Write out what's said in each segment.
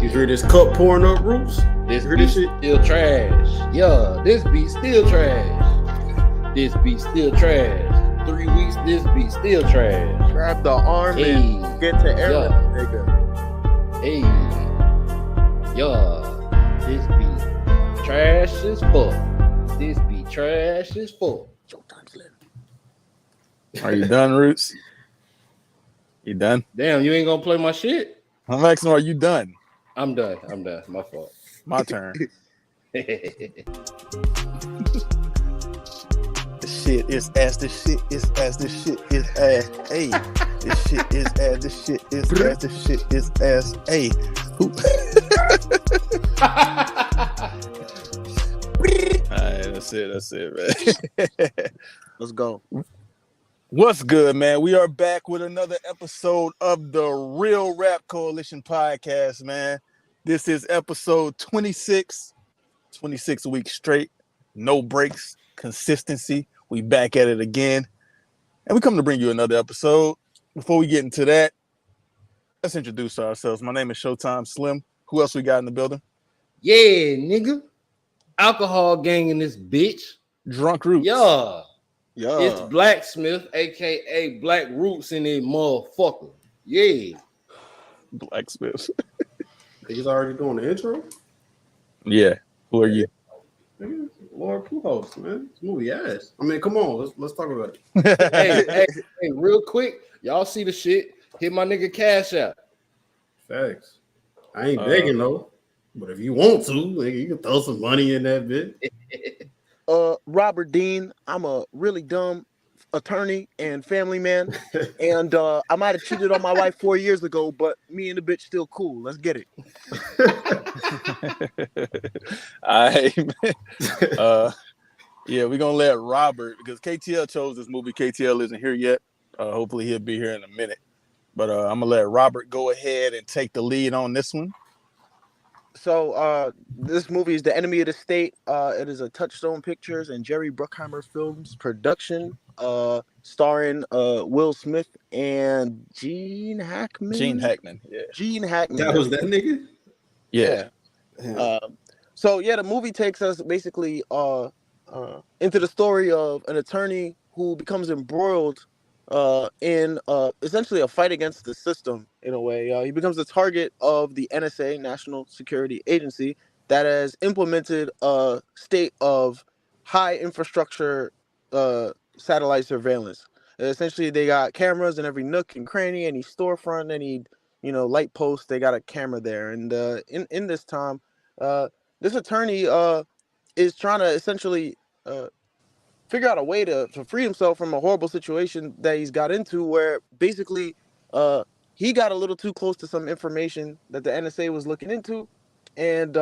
You hear this cup pouring up, Roots? This Hear beat this shit? still trash. Yeah, this beat still trash. This beat still trash. 3 weeks, this beat still trash. Grab the arm and get to Aaron, nigga. Hey, yeah, this beat trash as fuck. This beat trash as fuck. Are you done, Roots? You done? Damn, you ain't gonna play my shit? I'm asking, are you done? I'm done. My fault. My turn. The shit is ass. The shit is ass. The shit is ass. Hey, this shit is ass. The shit is ass. The shit is ass. Hey, Alright, that's it, man. Let's go. What's good, man? We are back with another episode of the Real Rap Coalition podcast, man. This is episode 26. 26 weeks straight, no breaks, consistency. We back at it again. And we come to bring you another episode. Before we get into that, let's introduce ourselves. My name is Showtime Slim. Who else we got in the building? Yeah, nigga. Alcohol gang in this bitch. Drunk Roots. Yeah. Yeah. It's Blacksmith, aka Black Roots in it, motherfucker. Yeah. Blacksmith. He's already doing the intro? Yeah. Who are you? Lord Pujols, man. This movie ass. I mean, come on, let's talk about it. hey, real quick, y'all see the shit? Hit my nigga Cash out. Facts. I ain't begging though, but if you want to, nigga, you can throw some money in that bit. Robert Dean. I'm a really dumb attorney and family man, and I might have cheated on my wife 4 years ago, but me and the bitch still cool. Let's get it. Yeah, we're gonna let Robert, because KTL chose this movie. KTL isn't here yet. Hopefully he'll be here in a minute. But I'm gonna let Robert go ahead and take the lead on this one. So this movie is The Enemy of the State. It is a Touchstone Pictures and Jerry Bruckheimer Films production, starring Will Smith and Gene Hackman. Yeah. Gene Hackman. That was that nigga? Yeah. So the movie takes us basically into the story of an attorney who becomes embroiled in essentially a fight against the system in a way. He becomes the target of the NSA, National Security Agency, that has implemented a state of high infrastructure satellite surveillance. Essentially, they got cameras in every nook and cranny, any storefront, any light post. They got a camera there, and in this time, this attorney is trying to essentially figure out a way to free himself from a horrible situation that he's got into, where basically he got a little too close to some information that the NSA was looking into, and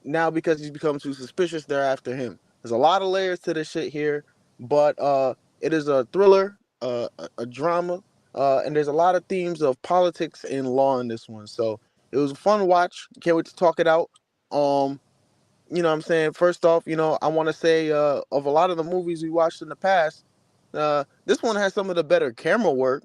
now because he's become too suspicious, they're after him. There's a lot of layers to this shit here, but it is a thriller, a drama, and there's a lot of themes of politics and law in this one. So it was a fun watch. Can't wait to talk it out. You know what I'm saying? First off, I want to say of a lot of the movies we watched in the past, this one has some of the better camera work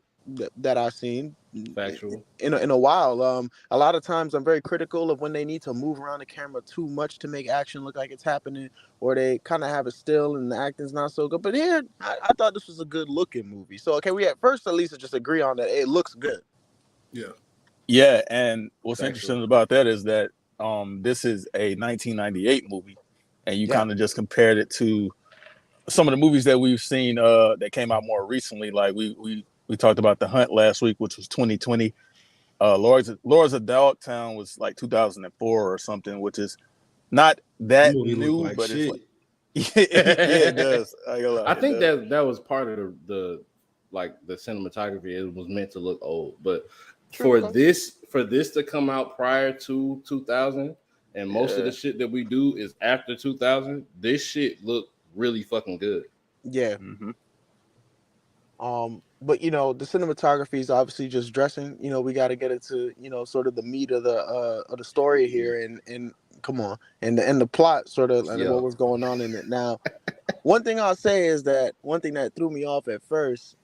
that I've seen Factual. in a while. A lot of times I'm very critical of when they need to move around the camera too much to make action look like it's happening, or they kind of have it still and the acting's not so good. But here, I thought this was a good looking movie. So we at first at least just agree on that it looks good. Yeah, and what's Factual. interesting about that is that this is a 1998 movie, and you kind of just compared it to some of the movies that we've seen that came out more recently. Like we talked about The Hunt last week, which was 2020. Lords of Dogtown was like 2004 or something, which is not that new, but shit. It's like it does. I think that was part of the cinematography. It was meant to look old, but for this to come out prior to 2000, and most of the shit that we do is after 2000, this shit looked really fucking good. Yeah. But the cinematography is obviously just dressing. We got to get into sort of the meat of the story here, and come on, and the plot sort of and what was going on in it. Now, one thing I'll say is that one thing that threw me off at first,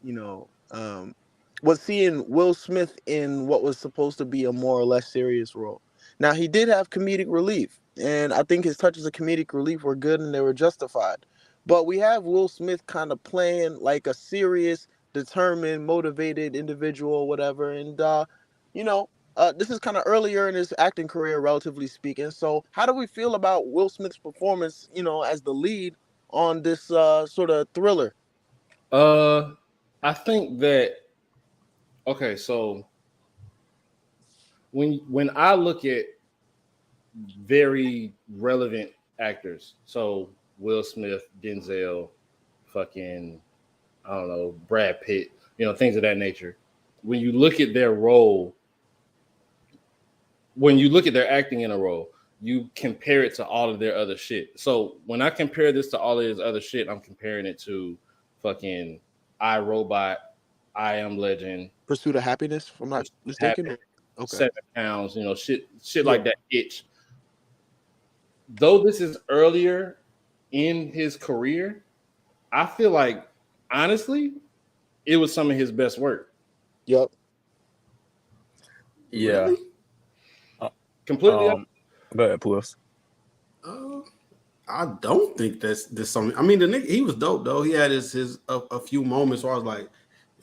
was seeing Will Smith in what was supposed to be a more or less serious role. Now, he did have comedic relief, and I think his touches of comedic relief were good and they were justified. But we have Will Smith kind of playing like a serious, determined, motivated individual, whatever. And, you know, this is kind of earlier in his acting career, relatively speaking. So, how do we feel about Will Smith's performance, as the lead on this sort of thriller? I think that okay, so when I look at very relevant actors, so Will Smith, Denzel, fucking I don't know, Brad Pitt, things of that nature. When you look at their role, when you look at their acting in a role, you compare it to all of their other shit. So when I compare this to all of his other shit, I'm comparing it to fucking I, Robot, I Am Legend, Pursuit of Happiness, if I'm not mistaken. Okay. 7 Pounds, shit like that. Itch. Though this is earlier in his career, I feel like honestly, it was some of his best work. Yep. Yeah. Really? Completely. Go ahead, Plus. I don't think that's something. I mean, the nigga, he was dope though. He had his a few moments where I was like,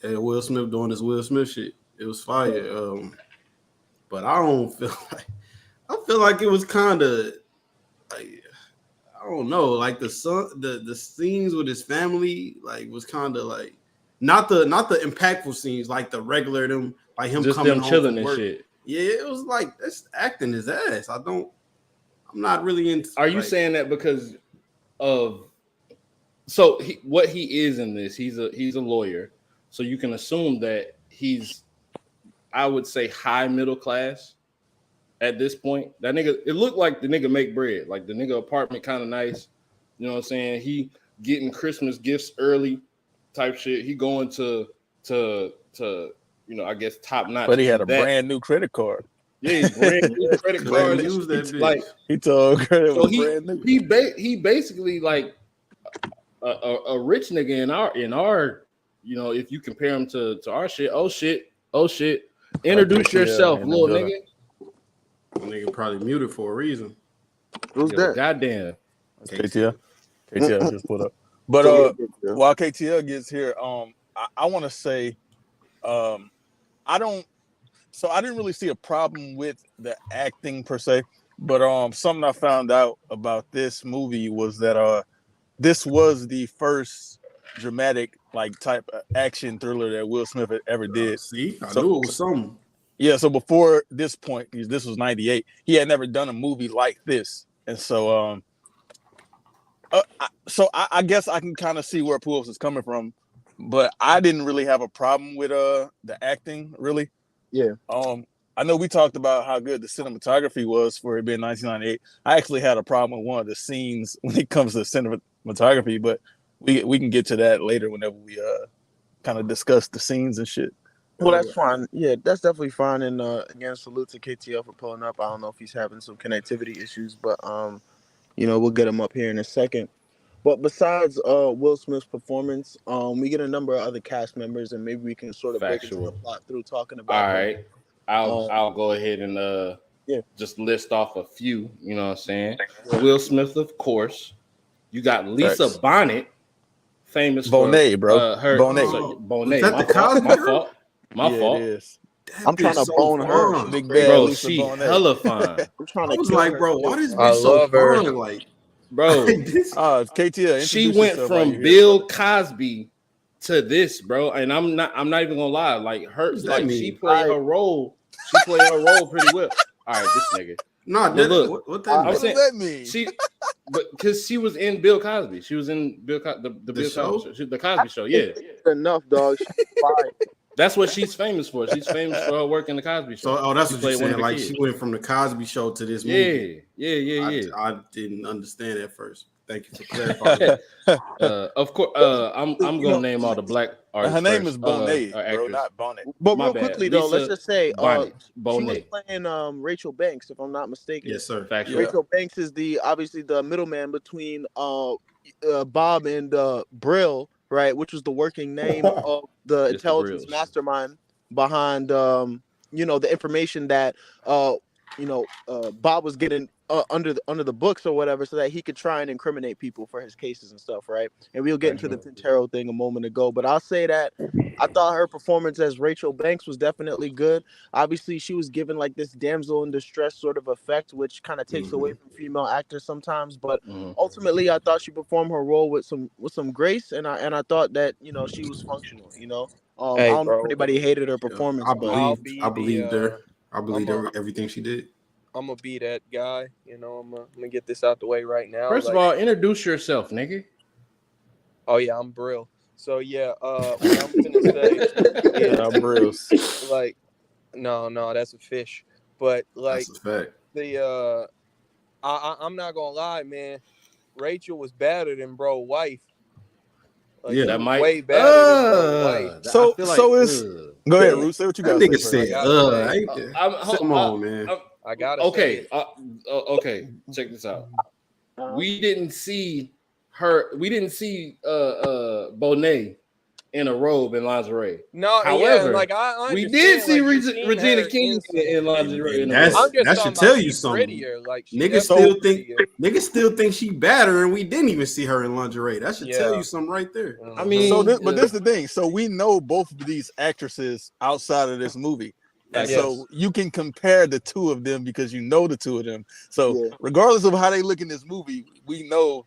hey, Will Smith doing this Will Smith shit. It was fire. But I don't feel like I feel like it was kind of like I don't know, like the scenes with his family like was kind of like not the impactful scenes, like the regular them, like him just coming them home chilling from and work. Shit. Yeah, it was like that's acting his ass. I'm not really into. Are you saying that because of what he is in this? He's a lawyer, so you can assume that he's, I would say, high middle class at this point. That nigga, it looked like the nigga make bread, like the nigga apartment kind of nice. You know what I'm saying? He getting Christmas gifts early, type shit. He going to I guess top notch. But he had a brand new credit card. Yeah, brand new credit card. Use that bitch. Like he told credit so was brand new. He basically like a rich nigga in our if you compare him to our shit. Oh shit. Introduce yourself, little nigga. Nigga probably muted for a reason. Who's that? Goddamn. KTL just put up. But while KTL gets here, I want to say, I didn't really see a problem with the acting per se, but something I found out about this movie was that this was the first dramatic type of action thriller that Will Smith ever did. See, I knew it was something. Yeah, so before this point, this was 98, he had never done a movie like this. And so I guess I can kind of see where Pujols is coming from, but I didn't really have a problem with the acting, really. Yeah. I know we talked about how good the cinematography was for it being 1998. I actually had a problem with one of the scenes when it comes to cinematography, but we can get to that later whenever we kind of discuss the scenes and shit. Well, that's fine. Yeah, that's definitely fine. And again, salute to KTL for pulling up. I don't know if he's having some connectivity issues, but we'll get him up here in a second. But besides Will Smith's performance, we get a number of other cast members, and maybe we can sort of break into the plot through talking about. All right, I'll go ahead and just list off a few. You know what I'm saying? Will Smith, of course. You got Lisa Bonet, famous Bonet, for bro. Bonet. Is that My fault. My fault. It is. I'm trying to bone her. Big bad Bro, Lisa she Bonet. hella fine. I'm trying to. I was like, her. bro, why this I bitch so fun? Like, bro, KTL. She went from Bill Cosby to this, bro, and I'm not even gonna lie. Like she played her role. She played her role pretty well. All right, this nigga. No, look, what that mean? What does that mean? Because she was in Bill Cosby. She was in the Bill show? Cosby show. The Cosby Show. Yeah. Enough, dog. That's what she's famous for. She's famous for her work in the Cosby Show. So, that's what you're saying. Like, she went from the Cosby Show to this movie. Yeah. I didn't understand at first. Thank you for clarifying. Of course, I'm gonna name all the black artists. Her name is Bonet, bro, not Bonnet. But real quickly though, let's just say Bonet. she was playing Rachel Banks, if I'm not mistaken. Yes, sir. Factual. Rachel Banks is obviously the middleman between Bob and Brill, right? Which was the working name of the intelligence mastermind behind the information that Bob was getting under the books or whatever, so that he could try and incriminate people for his cases and stuff, right? And we'll get into the Tintero thing a moment ago, but I'll say that I thought her performance as Rachel Banks was definitely good. Obviously, she was given like this damsel in distress sort of effect, which kind of takes away from female actors sometimes. But ultimately, I thought she performed her role with some grace, and I thought that she was functional. I don't know if anybody hated her performance, but I believed her. I believed everything she did. I'm gonna be that guy. I'm gonna get this out the way right now. First of all, introduce yourself, nigga. Oh yeah, I'm Brill. So yeah, what I'm gonna say is I'm Brill. Like, no, that's a fish. But like That's a fact. I'm not gonna lie, man. Rachel was better than bro wife. Like, Yeah, that might way better than bro wife. So is go ahead, Root. Say what you got. That nigga said, come on, man. I gotta okay. Okay, check this out. We didn't see her. We didn't see Bonet in a robe and lingerie. No, however, I we did see Regina King in lingerie. That should tell you something. Like, niggas still think she better, and we didn't even see her in lingerie. That should tell you something right there. I mean, but this is the thing. So we know both of these actresses outside of this movie. And so you can compare the two of them because you know the two of them. So regardless of how they look in this movie, we know.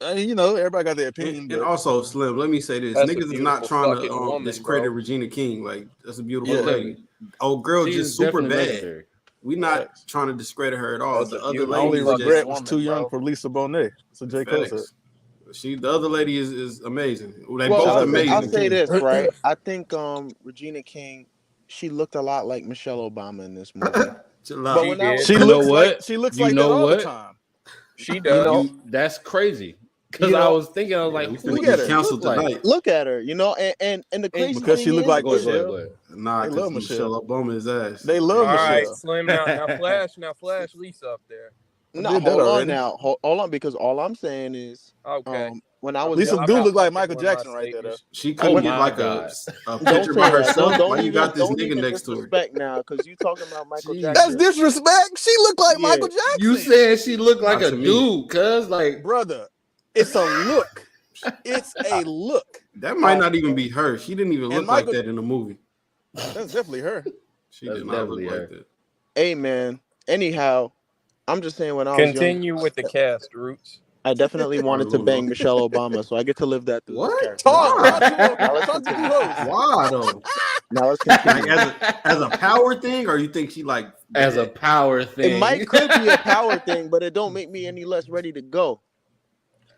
Everybody got their opinion. And also, Slim, let me say this: niggas is not trying to discredit Regina King. Like, that's a beautiful lady. Oh, girl, just super bad. Legendary. We not trying to discredit her at all. The other lady only regret was too young for Lisa Bonet. So J. Cole said. The other lady is amazing. They both amazing. I'll say this, right? I think Regina King, she looked a lot like Michelle Obama in this movie. She looks like that all the time. She does. That's crazy. Because I was thinking, I was like, look at her. Look at her, and the crazy because she looked like Michelle. Nah, because Michelle Obama is ass. They love Michelle. All right, Slim. Now flash Lisa up there. No, hold on, because all I'm saying is, when I was Lisa do look like Michael Jackson right there. She couldn't get like a picture by herself. Why you got this nigga next to her? Disrespect now, because you talking about Michael Jackson. That's disrespect. She looked like Michael Jackson. You said she looked like a dude, cuz brother. It's a look. It's a look. That might not even be her. She didn't even look like that in the movie. That's definitely her. She did not look like that. Hey, man. Anyhow, I'm just saying when I was Continue with the cast, Roots. I definitely wanted to bang Michelle Obama, so I get to live that through. What? Why though? Now let's continue. Like as a power thing, or you think she like as a power thing? It could be a power thing, but it don't make me any less ready to go.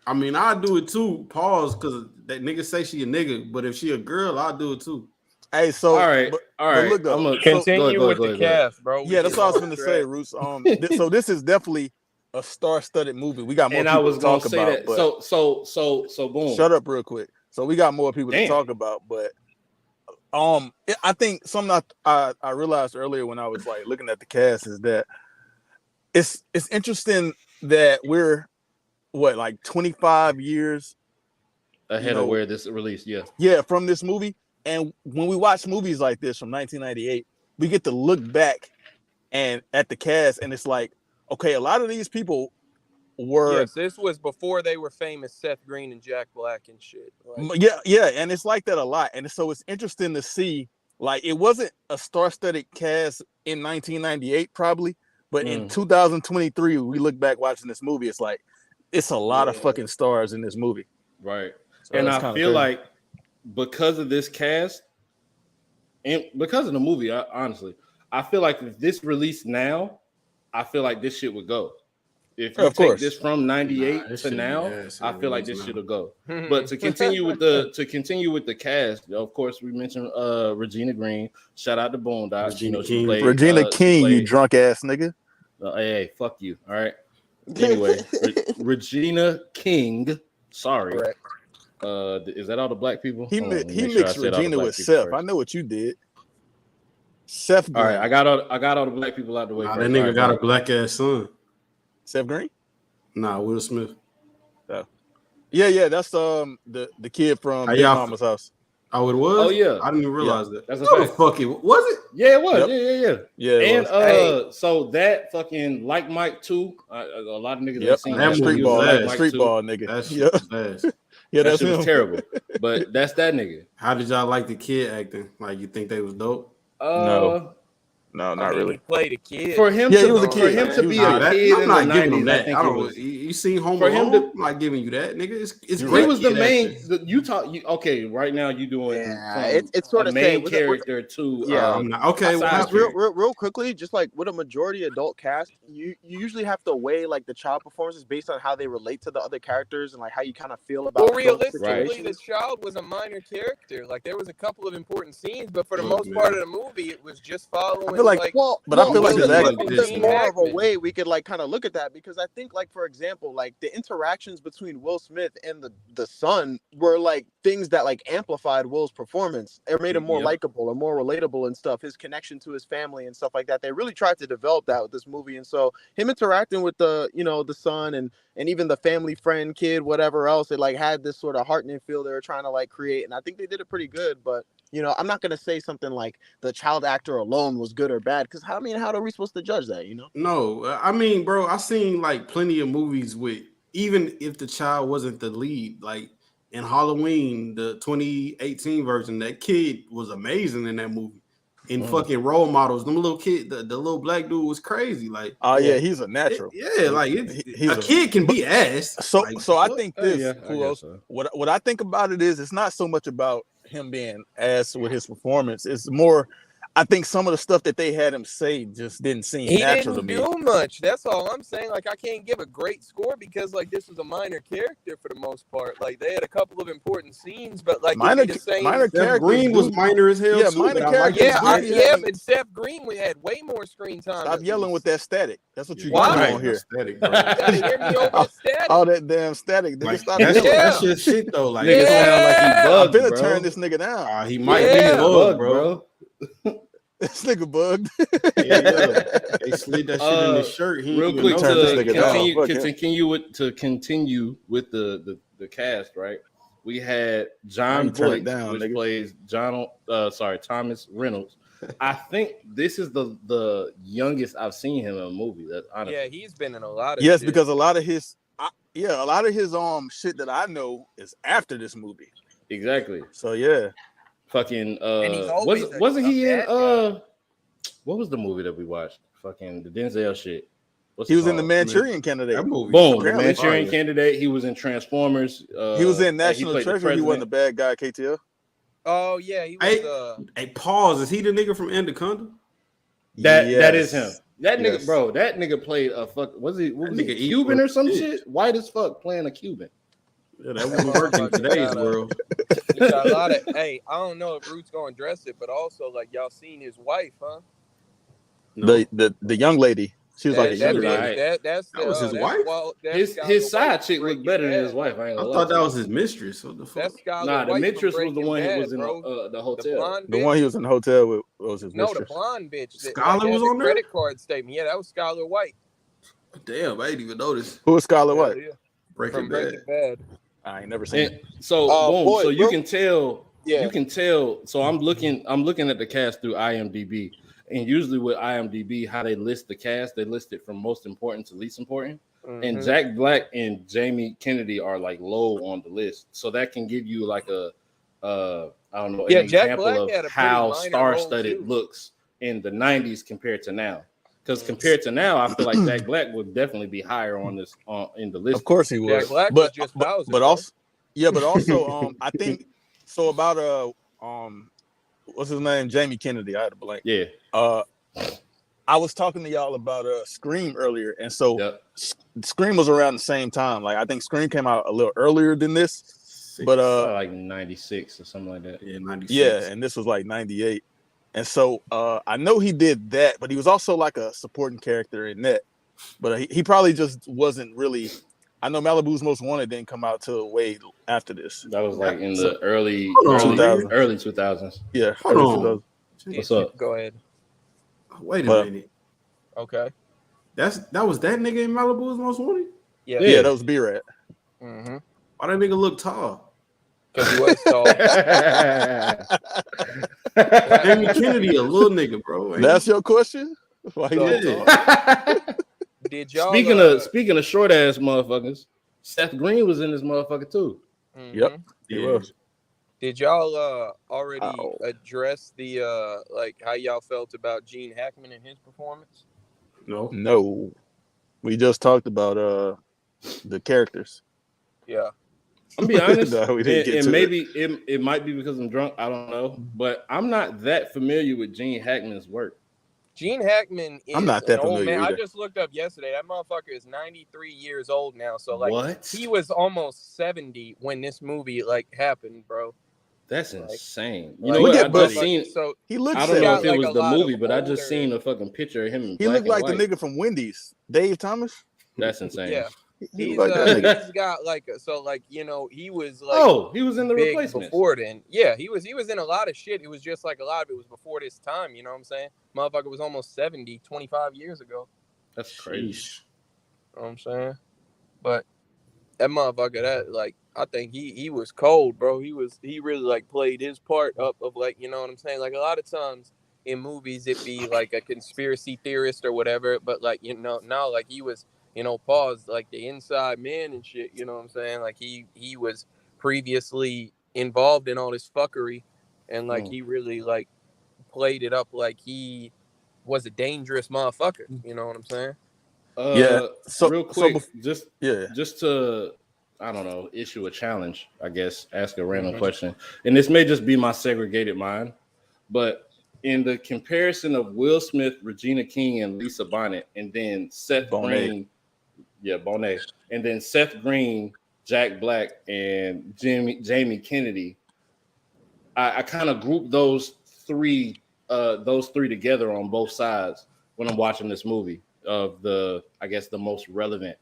I mean, I'll do it too. Pause, because that nigga say she a nigga, but if she a girl, I'll do it too. Hey, so all right. I'm gonna continue with the cast, bro. Yeah, that's what I was gonna say, Roos. So this is definitely a star-studded movie. We got more people to talk about. That. So boom. Shut up real quick. So we got more people to talk about, but I think something I realized earlier when I was like looking at the cast is that it's interesting that we're 25 years ahead of where this released, from this movie. And when we watch movies like this from 1998, we get to look back and at the cast, and it's like, okay, a lot of these people were. Yes, this was before they were famous, Seth Green and Jack Black and shit. Right? Yeah, and it's like that a lot, and so it's interesting to see. Like, it wasn't a star-studded cast in 1998, probably, but in 2023, we look back watching this movie, it's like it's a lot of fucking stars in this movie, right? So and I feel like because of this cast and because of the movie, honestly, I feel like if this released now, I feel like this shit would go. If you take this from 98 to now, I feel like this shit will go. But to continue with the cast, of course, we mentioned Regina Green. Shout out to Boondocks. Regina King, you drunk ass nigga. Hey, fuck you. All right. Anyway, Regina King. Sorry. Is that all the black people? He mixed Regina with Seth. First. I know what you did. Seth Green. All right, I got all the black people out the way. That nigga got a black ass son. Seth Green? Nah, Will Smith. Yeah, that's the kid from Big Mama's house. Oh, it was. Oh yeah, I didn't even realize that. that's a No, the fact. fuck it was it. Yeah, it was. Yep. Yeah. Yeah, it And was. so that fucking Like Mike 2, a lot of niggas ain't seen That that. movie He was was in Like ass. Mike Street 2. ball nigga. That shit Yep. was ass. Yeah, That that's shit was him. terrible. But that's that nigga. How did y'all like the kid acting? Like, you think they was dope? No, not I mean, really. He played a kid. For him Yeah, to he was a for kid. him to He be was a a kid I'm in not the giving him 90s, that. I think I it don't. was You seen Home for him Alone? to- I'm not giving you that, nigga. It's You're great. he was the kid main. acting. Okay, right now you doing Yeah, from it's sort a of saying main character to yeah. I'm not okay. What side Just happened? real quickly, just like with a majority adult cast, you usually have to weigh like the child performances based on how they relate to the other characters and like how you kind of feel about Well, those realistically, the situations. child was a minor character. Like there was a couple of important scenes, but for the Look, most man. part of the movie, it was just following. I feel like- Well, But I feel like Will his Smith acting is was just more of a Hackman. way we could like kind of look at that because I think like for example like the interactions between Will Smith and the son were like things that like amplified Will's performance. It made him more Yep. likable and more relatable and stuff. His connection to his family and stuff like that. They really tried to develop that with this movie, and so him interacting with the the son and even the family friend kid whatever else, it like had this sort of heartening feel they were trying to like create, and I think they did it pretty good. But I'm not gonna say something like the child actor alone was good or bad because how are we supposed to judge that? No, I mean, bro, I seen like plenty of movies with even if the child wasn't the lead, like in Halloween, the 2018 version, that kid was amazing in that movie. In fucking Role Models, them little kid, the little black dude was crazy. Like, Oh yeah, he's a natural. a kid can be ass. So Like, so I fuck. think Oh, this, yeah, I Kuros, guess so. what I think about it is it's not so much about him being ass with his performance. It's more I think some of the stuff that they had him say just didn't seem He natural didn't to me. do much. That's all I'm saying. Like I can't give a great score because like this was a minor character for the most part. Like they had a couple of important scenes, but like Minor it'd be the same. Seth characters Green was do- minor as hell Yeah, too. minor But I like characters his do great- be Yeah, having- but Seth Green had way more screen time. Stop at yelling with least. that static. That's what you Why? got Right, on here. aesthetic, bro. You gotta hear me over the static. All that damn static. Nigga, Like, stop that's, yelling. that's your shit though. Like, Nigga sound like he I'm bugged, finna bro. turn this nigga down. he might Yeah. be bugged, bro. This nigga bugged. Yeah. They slid that shit in his shirt. He Real didn't quick even Turn know this to that. nigga down. continue with the cast, right? We had Now John you turn it Blake, down, which nigga. plays Thomas Reynolds. I think this is the youngest I've seen him in a movie. That's honestly. Yeah, he's been in a lot of Yes, shit. because a lot of his shit that I know is after this movie. Exactly. So yeah. Fucking And he's always wasn't he a in bad guy. what was the movie that we watched? Fucking the Denzel shit. What's He it was in the called? Manchurian Candidate. That movie. Boom, the Apparently. Manchurian Candidate. He was in Transformers. He was in he National played the Treasure. He wasn't the president. bad guy, KTL. Oh yeah, he was. Hey, pause. Is he the nigga from Anaconda? That Yes. is him. That nigga, Yes. bro. That nigga played a fuck. Was he That nigga eat Cuban or some shit. shit? White as fuck playing a Cuban. Yeah, that wouldn't work in today's world. He got a lot of. Hey, I don't know if Root's gonna address it, but also like y'all seen his wife, huh? No. The young lady. She was like a That young bitch- lady. that's That was his that's wife? That's His Skylar side White chick from looked Breaking better than his Bad. wife. I ain't I gonna thought lie that to was his mistress. What the fuck? That's Skylar Nah, the White mistress from was the Breaking one who Bad, was in bro. the The hotel. blonde The bitch. one he was in the hotel with was his No, the mistress. blonde bitch. That, Skylar had was the on there? credit card statement. Yeah, that was Skylar White. Damn, I didn't even notice. Who was Skylar Yeah, White? yeah. Breaking From Bad. Breaking Bad. I ain't never seen And it. so boom, boy, so you real- can tell. Yeah. You can tell. So I'm looking at the cast through IMDb, and usually with IMDb, how they list the cast, they list it from most important to least important. And Mhm. Jack Black and Jamie Kennedy are like low on the list, so that can give you like a I don't know, Yeah, an Jack example Black of had a pretty how minor star-studded role, too. looks in the '90s compared to now. Because compared to now, I feel like Jack Black would definitely be higher on this in the list. Of course he Jack was. Black was but just but, Bowser, but bro. also but also I think so about what's his name? Jamie Kennedy. I had a blank. Yeah. I was talking to y'all about Scream earlier, and so Yep. Scream was around the same time. Like I think Scream came out a little earlier than this, but like 96 or something like that. Yeah, 96. yeah, and this was like 98. And so I know he did that, but he was also like a supporting character in that. But he probably just wasn't really. I know Malibu's Most Wanted didn't come out till way after this. That was like in the early Hold on, man. 2000s. Yeah, Hold early on. 2000s. What's up? Go ahead. Wait a But- minute. Okay. That was that nigga in Malibu's Most Wanted? Yeah. Yeah, that was B-Rat. Mm-hmm. Why that nigga look tall? because he was tall. Jamie Kennedy, a little nigga, bro. That's your question? Why he So- tall? Did y'all speaking of short ass motherfuckers, Seth Green was in this motherfucker too. Yep. He Yeah. was. Did y'all already Ow. address the like how y'all felt about Gene Hackman and his performance? No. We just talked about the characters. Yeah. I'm be honest, No, we didn't get and to maybe it might be because I'm drunk. I don't know, but I'm not that familiar with Gene Hackman's work. Gene Hackman is I'm not that an old familiar man. I either. just looked up yesterday. That motherfucker is 93 years old now. So like What? he was almost 70 when this movie like happened, bro. That's insane. You Like, know what? Look I at just Buddy. seen. So He looks I don't know if it like was a the lot of movie, but I just older- seen a fucking picture of him in He black looked like and the white. nigga from Wendy's, Dave Thomas. That's insane. yeah, He he's looked like that nigga. he's got like so like you know he was like Oh, he was in the big replacements. before then. Yeah, he was in a lot of shit. It was just like a lot of it was before this time. You know what I'm saying? Motherfucker was almost 70, 25 years ago. That's crazy. Sheesh. You know what I'm saying? But that motherfucker, that like, I think he was cold, bro. He really like played his part up of like, you know what I'm saying? Like a lot of times in movies, it be like a conspiracy theorist or whatever, but like, you know, now like he was, you know, paused like the inside man and shit. You know what I'm saying? Like he was previously involved in all this fuckery, and like he really like played it up like he was a dangerous motherfucker. You know what I'm saying? Yeah. So real quick, just yeah. to I don't know, issue a challenge, I guess, ask a random question. And this may just be my segregated mind, but in the comparison of Will Smith, Regina King, and Lisa Bonet, and then Seth Green, Bonet, and then Seth Green, Jack Black, and Jamie Kennedy, I kind of group those three together on both sides when I'm watching this movie of the most relevant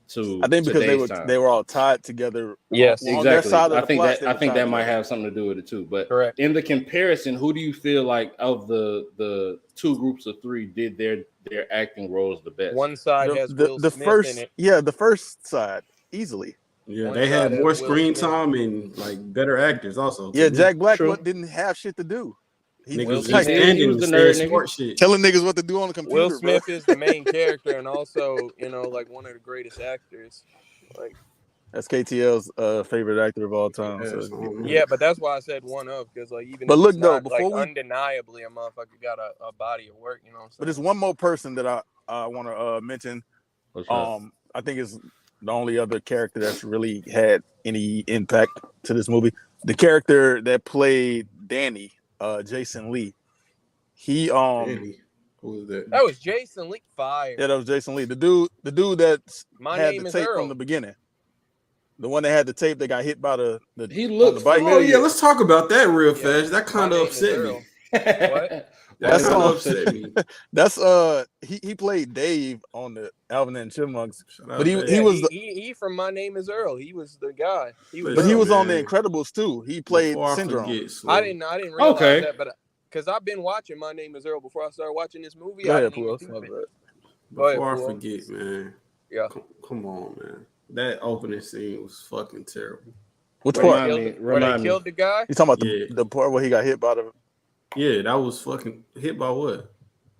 to I think because they were all tied together. Yes, on their exactly. side of I the think plots, that might have something to do with it too. But correct. In the comparison, who do you feel like of the two groups of three did their acting roles the best? One side has Will the Smith first, in it. yeah, the first side easily. Yeah, One they side had has more Will screen Smith. time and like better actors also. Yeah, me. Jack Black True. didn't have shit to do. He Niggas Will was Smith, just he standing was and the nerd saying nigga. smart shit. telling niggas what to do on the computer. Will Smith bro. is the main character and also, you know, like one of the greatest actors. Like, That's KTL's favorite actor of all time. Yeah, So. so, yeah, but that's why I said one of, because like even But if look, it's though, not, before like we- undeniably a motherfucker got a body of work. You know what I'm saying? But there's one more person that I want to mention. I think is the only other character that's really had any impact to this movie. The character that played Danny, Jason Lee. He Danny. Who was that? That was Jason Lee. Fire. Yeah, that was Jason Lee. The dude that My had name the is tape Earl. from the beginning. The one that had the tape that got hit by the He on looks the bike. Oh yeah, let's talk about that real Yeah. fast. That kind My of name is upset Earl. me. What? That That's kind all. of upset me. That's he played Dave on the Alvin and Chipmunks. Shout out But he Dave. was he from My Name is Earl. He was the guy. but he was on the Man. Incredibles too. He played Before I Syndrome. forget, I Slim. didn't realize Okay. that, but because I've been watching My Name is Earl before I started watching this movie. Go I ahead, didn't even Pulos. think My of it. bad. Go ahead, Before I Pulos. forget, man. Yeah. Come on, man. That opening scene was fucking terrible. Which Where part? they killed the guy? You talking about Yeah. the part where he got hit by the Yeah, that was fucking hit by what?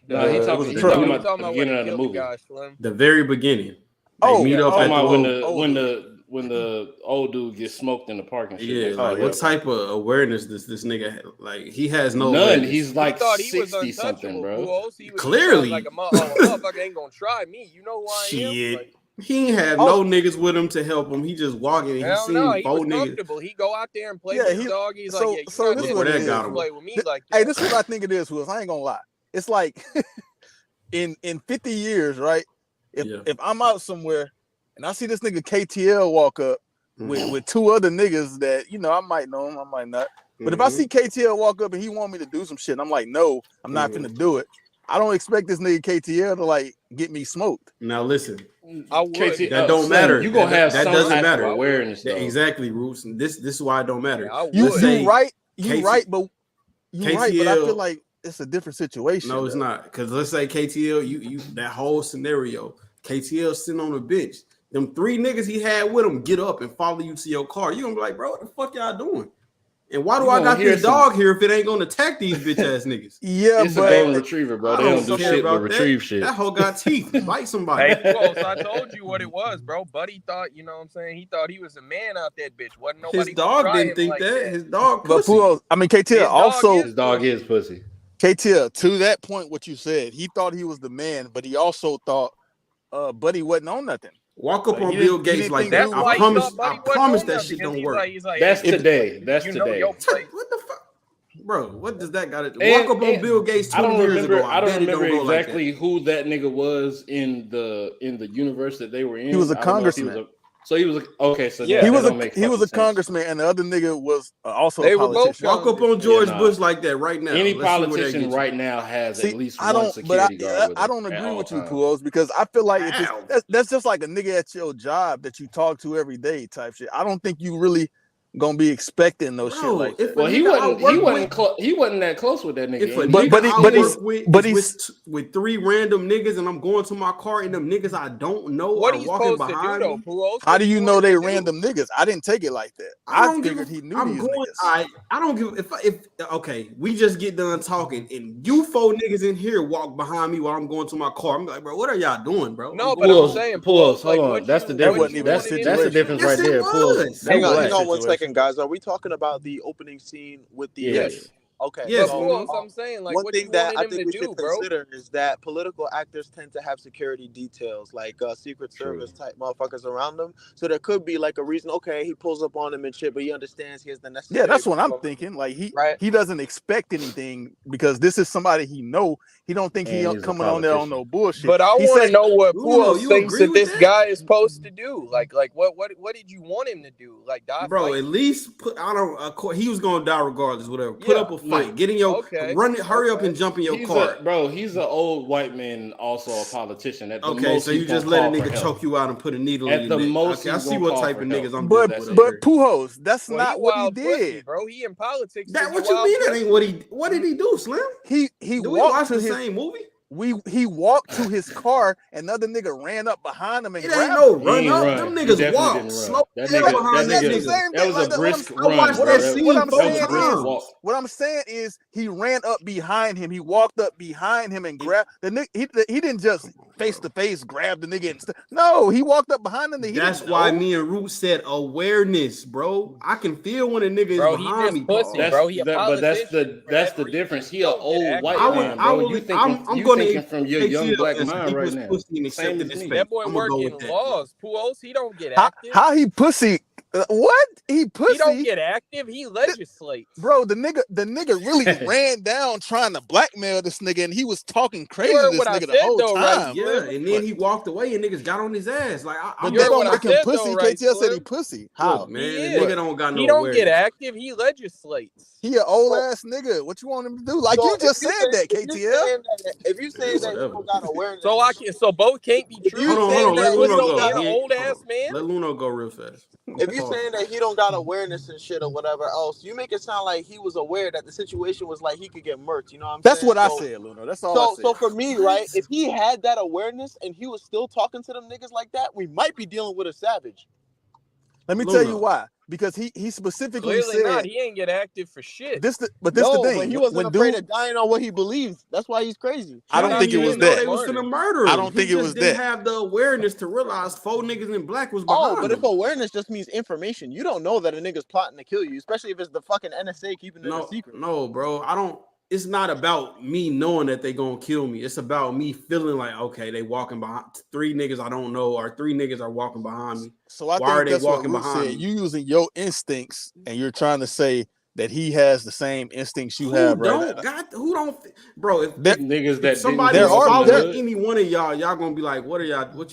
No, he Uh, talking he about talking the about when beginning they of the killed the movie. guy, Slim. The very beginning. They Oh, meet yeah. up Talking at the about little, when the old dude gets smoked in the park and shit. yeah, next like to what him. type of awareness this nigga had? Like he has no None. awareness. He's like He thought he was 60 something, untouchable. bro. Who else? He was Clearly. like a motherfucker ain't gonna try me. You know who I am? Shit. Like, He ain't had no niggas with him to help him. He just walking and he hell seen no, he four was niggas. comfortable. He go out there and play Yeah, with he- the dog. He's so- like, yeah, so you're this not is what gonna it is. play with me like that. Hey, this is what I think it is, Willis. I ain't gonna lie. It's like in 50 years, right? If I'm out somewhere and I see this nigga KTL walk up with two other niggas that, you know, I might know him, I might not. But if I see KTL walk up and he want me to do some shit, and I'm like, no, I'm not finna do it. I don't expect this nigga KTL to like get me smoked. Now listen, I would. that don't Slim, matter. You gonna have that some doesn't type matter. of awareness, though. Exactly, Roots. And this is why it don't matter. Yeah, I would. Let's say You right, KT but I feel KTL like it's a different situation. No, it's though. not. Because let's say KTL, you that whole scenario, KTL sitting on a bench. them 3 niggas he had with him get up and follow you to your car. You gonna be like, bro, what the fuck y'all doing? And why do I got this dog here if it ain't gonna attack these bitch ass niggas? Yeah, it's a golden retriever, bro. They don't do shit but retrieve shit. That hoe got teeth. Bite somebody. Hey, folks, I told you what it was, bro. Buddy thought, you know what I'm saying? He thought he was a man out that bitch. Wasn't nobody. His dog didn't think like that. His dog pussy. But I mean, KTL also. His dog is pussy. KTL, to that point, what you said, he thought he was the man, but he also thought Buddy wasn't on nothing. Walk up on Bill Gates like that. I promise that shit don't work. That's today. That's today. What the fuck? Bro, what does that got to do? Walk up on Bill Gates 20 years ago. I don't remember exactly who that nigga was in the universe that they were in. He was a congressman. So he was okay. So yeah, he was a congressman, and the other nigga was also a politician. Walk up on George Bush like that right now. Any politician right now has at least one security guard. I don't agree with you, Puos, because I feel like that's just like a nigga at your job that you talk to every day type shit. I don't think you really gonna be expecting no shit like that. Well, he wasn't that close with that nigga. But he's with 3 random niggas, and I'm going to my car, and them niggas I don't know what are are you walking supposed behind to do, though, How do you know they random niggas? I didn't take it like that. I figured he knew these niggas. I don't give if okay, we just get done talking, and you 4 niggas in here walk behind me while I'm going to my car. I'm like, bro, what are y'all doing, bro? No, but I'm saying, Puos, hold on. That's the difference. That's the difference right there. Puos. Hang on 1 second, guys. Are we talking about the opening scene with the yes? Okay. Yes. So, I'm saying, like, one what thing you that I wanted him think to we do, should bro? consider is that political actors tend to have security details, like Secret Service type motherfuckers around them. So there could be like a reason. Okay, he pulls up on him and shit, but he understands he has the necessary. Yeah, that's what I'm thinking. Like he doesn't expect anything because this is somebody he know. He don't think he's coming on there on no bullshit. But I want to know what Puos thinks that this guy is supposed to do. Like what did you want him to do? Like, die, bro, fight? at least put. I don't. He was gonna die regardless. Whatever. Put up a fight. Get in your run it. Hurry up and jump in your car, bro. He's an old white man, also a politician. At the most, so you just let a nigga choke you out and put a needle in your neck. Most, I see what type of niggas I'm. But Pujols, that's not what he did, pussy, bro. He in politics. That what you mean? That ain't what he. What did he do, Slim? He do we watch the same movie? He walked to his car, and another nigga ran up behind him and it grabbed ain't no him. run up. Them niggas walk slow. That was a brisk run. What I'm saying is he ran up behind him. He walked up behind him and grabbed the nigga. He didn't just face to face grab the nigga. No, he walked up behind him. That's why me and Root said awareness, bro. I can feel when a nigga is behind me. Pussy, bro. But that's the difference. He an old white man, bro. You thinking from your young black mind right now. Same as me. That boy working laws. Puos, he don't get active. How he pussy? What? He pussy? He don't get active. He legislates. Bro, the nigga really ran down trying to blackmail this nigga, and he was talking crazy to this nigga the whole time. Yeah, and then he walked away, and niggas got on his ass. Like, but they don't make him pussy. KTL said he pussy. How? Look, man, the nigga don't got no. He don't get active. He legislates. He an old ass nigga. What you want him to do? Like you just said that, KTL. If you say that he don't got awareness, so both can't be true. Hold on, let Luno go. Old ass man. Let Luno go real fast. If you're saying that he don't got awareness and shit or whatever else, you make it sound like he was aware that the situation was like he could get murked. You know what I'm saying? That's what I said, Luno. That's all I said. So for me, right, if he had that awareness and he was still talking to them niggas like that, we might be dealing with a savage. Let me tell you why. Because he specifically clearly said he ain't get active for shit. This the thing. But he wasn't afraid of dying on what he believes. That's why he's crazy. I don't think it was that. They was gonna murder him. I don't think it was that. Didn't have the awareness to realize 4 niggas in black was behind but if awareness just means information, you don't know that a nigga's plotting to kill you, especially if it's the fucking NSA keeping it a secret. No, bro. I don't. It's not about me knowing that they gonna kill me. It's about me feeling like, okay, they walking behind 3 niggas I don't know, or 3 niggas are walking behind me. So I think that's walking behind me? You using your instincts, and you're trying to say that he has the same instincts you have, right? Who don't, bro? If niggas that somebody following any one of y'all gonna be like, what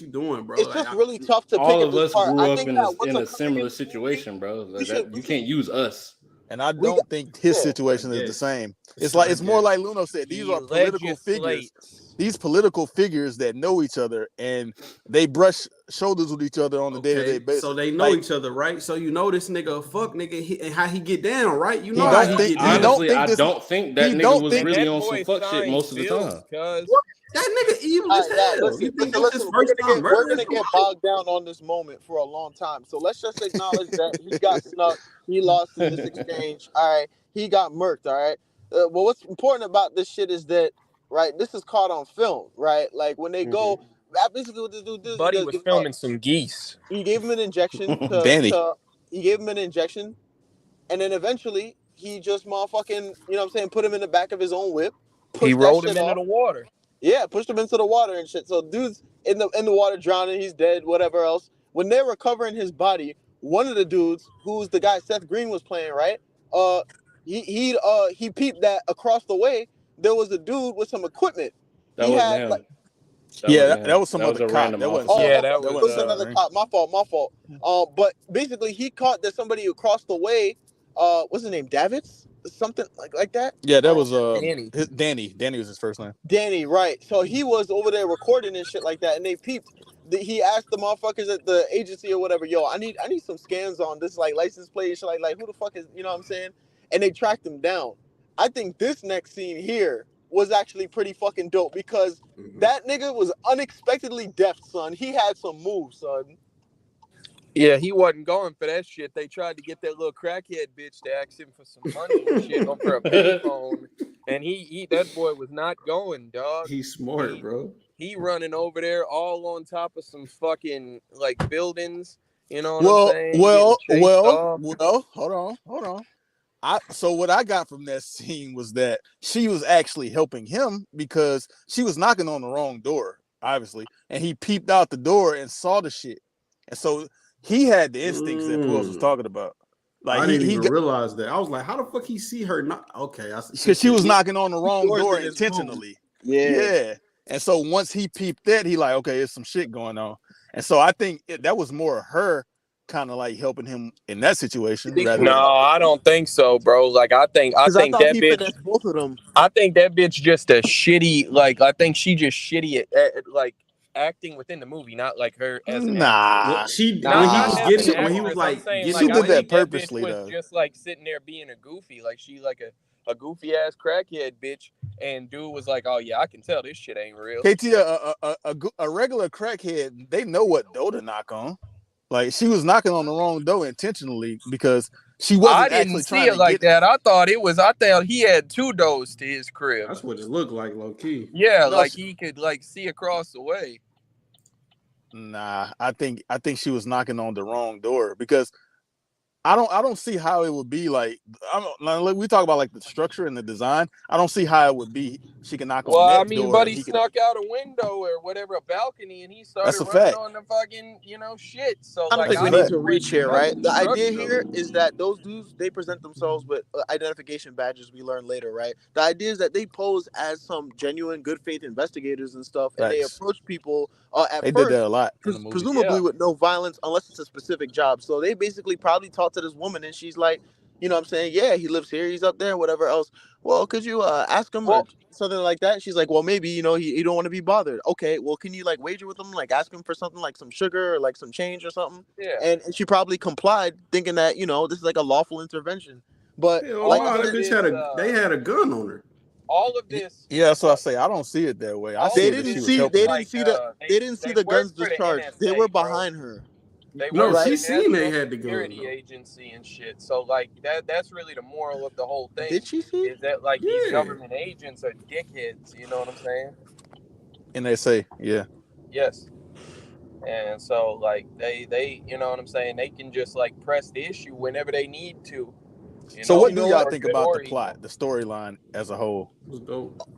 you doing, bro? It's just really tough to all pick of us grew up in a similar situation, bro. You can't use us. And I don't think his situation is the same. It's more like Luno said. These are political figures. These political figures that know each other and they brush shoulders with each other on a day-to-day basis. So they know each other, right? So you know this nigga a fuck nigga and how he get down, right? You know how he get down. Honestly, I don't think that nigga was really on some fuck shit most of the time. That nigga evil All as right, now hell. You listen, think listen, that's his listen. first time We're murdering gonna get somebody? bogged down on this moment for a long time. So let's just acknowledge that he got snuck. He lost in this exchange. All right, he got murked. All right. Well, what's important about this shit is that right, this is caught on film. Right, like when they go. Basically, what this dude does, Buddy was filming some geese. he gave him an injection Danny. he gave him an injection, and then eventually he just motherfucking, you know what I'm saying, put him in the back of his own whip, He pushed that rolled shit him into off. the water. Yeah, pushed him into the water and shit. So dude's in the water drowning, he's dead, whatever else. When they're recovering his body, one of the dudes, who's the guy Seth Green was playing, right? He peeped that across the way there was a dude with some equipment. That He wasn't had him. like That was some That was other a cop. random That wasn't. officer. Yeah, okay, that it was was another cop. My fault. But basically he caught that somebody across the way, what's his name? Davids? Something like that? Yeah, that was Danny. Danny. Danny was his first name. Danny, right. So he was over there recording and shit like that, and they peeped. He asked the motherfuckers at the agency or whatever, yo, I need some scans on this like license plate and shit like who the fuck is, you know what I'm saying? And they tracked him down. I think this next scene here was actually pretty fucking dope because that nigga was unexpectedly deft, son. He had some moves, son. Yeah, he wasn't going for that shit. They tried to get that little crackhead bitch to ask him for some money and shit for a payphone, and he that boy was not going, dog. He's smart, bro. He running over there all on top of some fucking like buildings. You know what I'm saying? Well, Getting chased off. hold on. So what I got from that scene was that she was actually helping him because she was knocking on the wrong door, obviously, and he peeped out the door and saw the shit, and so he had the instincts that Puss was talking about. Like I didn't even realize that. I was like, how the fuck he see her? Not okay. Because she was knocking on the wrong Doors door in his intentionally. Yeah. And so once he peeped that, he like, okay, there's some shit going on. And so I think that was more of her kind of like helping him in that situation. No, I don't think so, bro. Like I think I that thought he bitch. finessed both of them. I think that bitch just a shitty. Like I think she just shitty at like acting within the movie, not like her as an actress. When he was like, she did that purposely that bitch was just like sitting there being a goofy, like she like a goofy ass crackhead bitch, and dude was like, oh yeah, I can tell this shit ain't real. KT, a regular crackhead, they know what door to knock on. Like she was knocking on the wrong door intentionally because she wasn't. I didn't see it like that. I thought he had two doors to his crib. That's what it looked like, low key. Yeah, no, like he could like see across the way. Nah, I think she was knocking on the wrong door because I don't see how it would be like. We talk about like the structure and the design. I don't see how it would be. She can knock on that door. But he snuck out a window or whatever, a balcony, and he started running on the fucking shit. So I don't think we need to reach here, right? The idea here is that those dudes, they present themselves with identification badges. We learn later, right? The idea is that they pose as some genuine, good faith investigators and stuff, and they approach people at first. They did that a lot, presumably with no violence, unless it's a specific job. So they basically probably talked to this woman, and she's like, you know what I'm saying? Yeah, he lives here, he's up there, whatever else. Well, could you ask him or something like that? She's like, well, maybe, he don't want to be bothered. Okay, well, can you like wager with him? Like ask him for something like some sugar or like some change or something? Yeah. And she probably complied thinking that, this is like a lawful intervention. But they had a gun on her. All of this. Yeah, that's what I say. I don't see it that way. They didn't see the guns discharged. They were behind her. She seen they had the security agency and shit. So like that's really the moral of the whole thing. Did she see? Is that like these government agents are dickheads? You know what I'm saying? And they say, yeah. Yes. And so like they you know what I'm saying? They can just like press the issue whenever they need to. So what do y'all think about the plot, the storyline as a whole?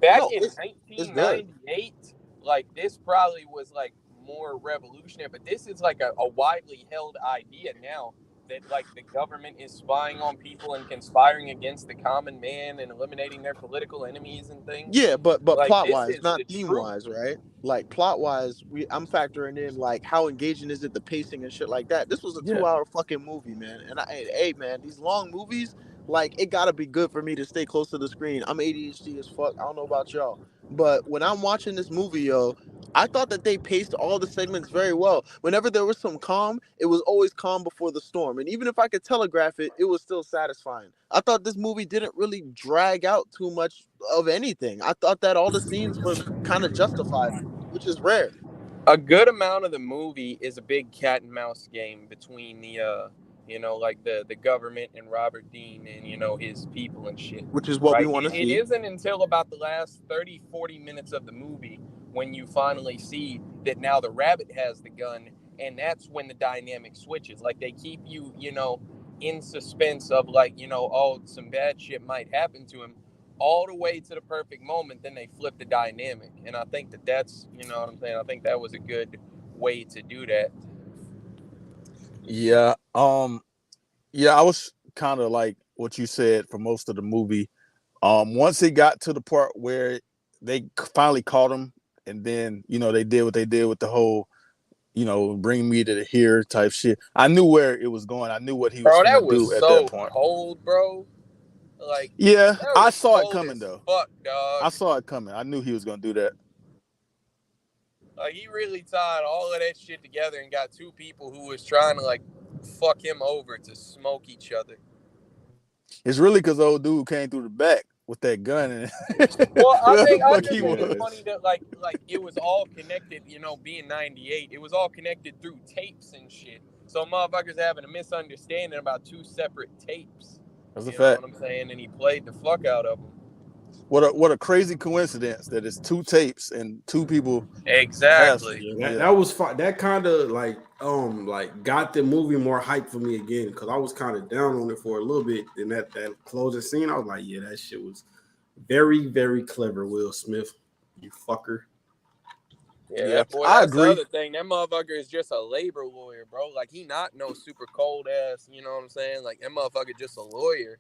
Back in 1998, like this probably was like more revolutionary, but this is like a widely held idea now that like the government is spying on people and conspiring against the common man and eliminating their political enemies and things. Yeah, but like, plot wise, not theme wise, right? Like plot wise, I'm factoring in like how engaging is it, the pacing and shit like that. This was a 2-hour fucking movie, man. And hey man, these long movies, like it gotta be good for me to stay close to the screen. I'm ADHD as fuck. I don't know about y'all, but when I'm watching this movie, I thought that they paced all the segments very well. Whenever there was some calm, it was always calm before the storm. And even if I could telegraph it, it was still satisfying. I thought this movie didn't really drag out too much of anything. I thought that all the scenes were kind of justified, which is rare. A good amount of the movie is a big cat and mouse game between the like the government and Robert Dean and his people and shit, which is what we right? want to It see. isn't until about the last 30-40 minutes of the movie when you finally see that now the rabbit has the gun, and that's when the dynamic switches. Like, they keep you in suspense of like oh, some bad shit might happen to him, all the way to the perfect moment. Then they flip the dynamic, and I think that's what I'm saying. I think that was a good way to do that. Yeah. Yeah, I was kind of like what you said for most of the movie. Once it got to the part where they finally caught him, and then they did what they did with the whole bring me to the here type shit. I knew where it was going. I knew what he was going to do at that point. Cold, bro. Like, yeah, I saw it coming though. Fuck, dog. I saw it coming. I knew he was going to do that. Like, he really tied all of that shit together and got two people who was trying to like fuck him over to smoke each other. It's really because old dude came through the back with that gun. And well, I think it's funny that like it was all connected. Being 98, it was all connected through tapes and shit. So motherfuckers having a misunderstanding about two separate tapes. That's a fact. Know what I'm saying? And he played the fuck out of them. What a crazy coincidence that it's two tapes and two people. Exactly. That was fun. That kind of like got the movie more hype for me again, because I was kind of down on it for a little bit. And that closing scene, I was like, yeah, that shit was very, very clever, Will Smith, you fucker. Yeah, boy, I agree. The other thing, that motherfucker is just a labor lawyer, bro. Like, he not no super cold ass, you know what I'm saying? Like, that motherfucker just a lawyer.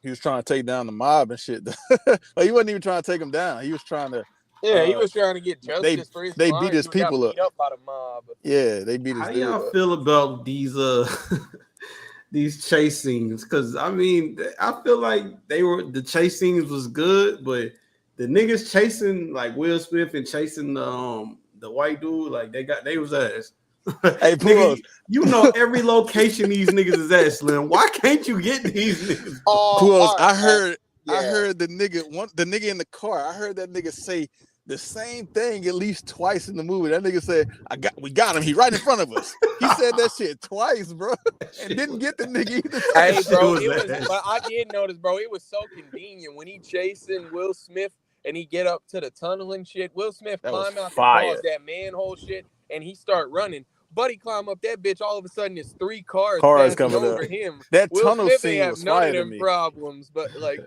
He was trying to take down the mob and shit. Like, he wasn't even trying to take him down. He was trying to. Yeah, he was trying to get justice for his They crime. beat his people up. Beat up by the mob. Yeah, they beat his. How y'all feel about these these chase scenes? Because I mean, I feel like the chase scenes was good, but the niggas chasing like Will Smith and chasing the white dude, like they was ass. Hey, nigga, you know every location these niggas is at, Slim. Why can't you get these niggas? I heard the nigga in the car. I heard that nigga say the same thing at least twice in the movie. That nigga said, we got him. He right in front of us. He said that shit twice, bro, and didn't get the nigga either. Hey, bro, but I did notice, bro, it was so convenient when he chasing Will Smith and he get up to the tunnel and shit. Will Smith climb out that manhole shit, and he start running. Buddy climb up that bitch. All of a sudden, there's three cars coming over him. That Will tunnel Smith scene ain't was have none fire of to them me. problems, but like,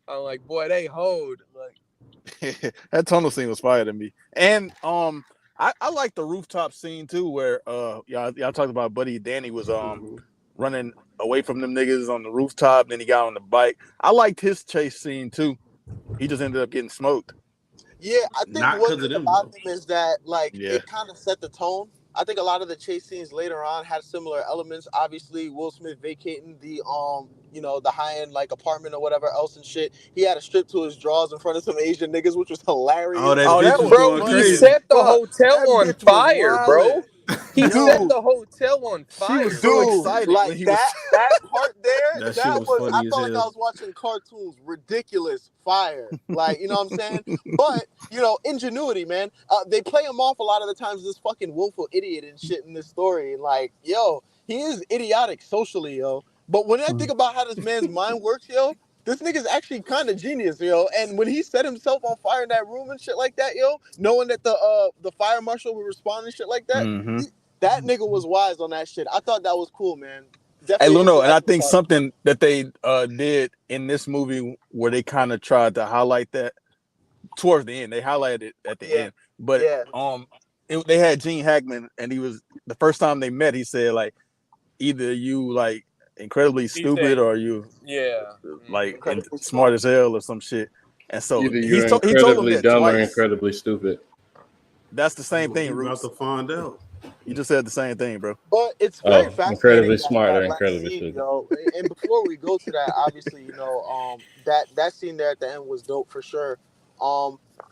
I'm like, boy, they hold. Like, that tunnel scene was fire to me. And I like the rooftop scene too, where y'all talked about Buddy Danny was running away from them niggas on the rooftop. Then he got on the bike. I liked his chase scene too. He just ended up getting smoked. Yeah, I think what about him is that it kind of set the tone. I think a lot of the chase scenes later on had similar elements. Obviously, Will Smith vacating the the high-end like apartment or whatever else and shit. He had a strip to his drawers in front of some Asian niggas, which was hilarious. That was bro, he set the hotel on fire, bro. He set the hotel on fire. She was so excited like when he that part there. That that shit was funny I as felt like hell. I was watching cartoons. Ridiculous fire. Like, you know what I'm saying? But ingenuity, man. They play him off a lot of the times this fucking willful idiot and shit in this story. Like, yo, he is idiotic socially, yo. But when I think about how this man's mind works, yo, this nigga's actually kind of genius, yo. And when he set himself on fire in that room and shit like that, yo, knowing that the fire marshal would respond and shit like that, that nigga was wise on that shit. I thought that was cool, man. Definitely hey, Luno, and I think something that they did in this movie where they kind of tried to highlight that towards the end. They highlighted it at the end, but they had Gene Hackman, and he was the first time they met. He said like, either you like incredibly stupid or you like smart as hell or some shit. And so he told him that dumb twice. or incredibly stupid. That's the same thing. We're about to find out. You just said the same thing, bro. But it's very fascinating. Incredibly smart or incredibly stupid. And before we go to that, obviously, that scene there at the end was dope for sure.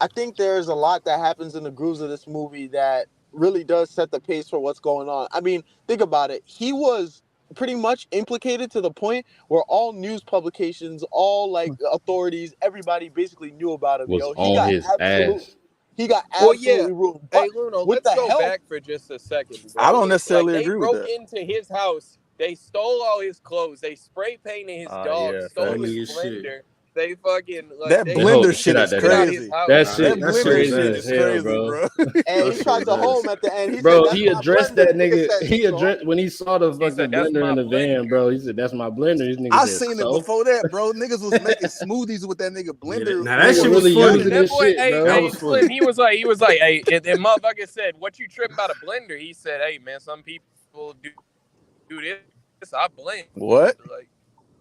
I think there's a lot that happens in the grooves of this movie that really does set the pace for what's going on. I mean, think about it. He was pretty much implicated to the point where all news publications, all like authorities, everybody basically knew about him. Was Yo, on his ass. he got Well, yeah. absolutely ruined. Hey, But Luno, with let's the go help, back for just a second, bro. I don't necessarily They agree with broke that. into his house. They stole all his clothes. They spray painted his dog. Yeah, Stole funny his as shit. blender. They fucking That they blender beat shit the is shit out of his crazy. house. That Nah, shit, That that blender shit shit is is hell, crazy, bro. bro. and That he shit tried to is. home at the end. He Bro, said, he "That's my addressed blender." that Nigga nigga. said, He "So?" addressed when he saw the fucking said, "That's blender my in the van, blender." bro. He said, "That's my blender." This nigga I said, seen it "So?" before that, bro. Niggas was making smoothies with that nigga blender. Now that Nigga shit was really funny. using That this boy, shit, hey, bro. That hey, was Slim, funny. he was like, hey, and motherfucker said, "What you tripping about a blender?" He said, "Hey, man, some people do this. I blend." What? Like,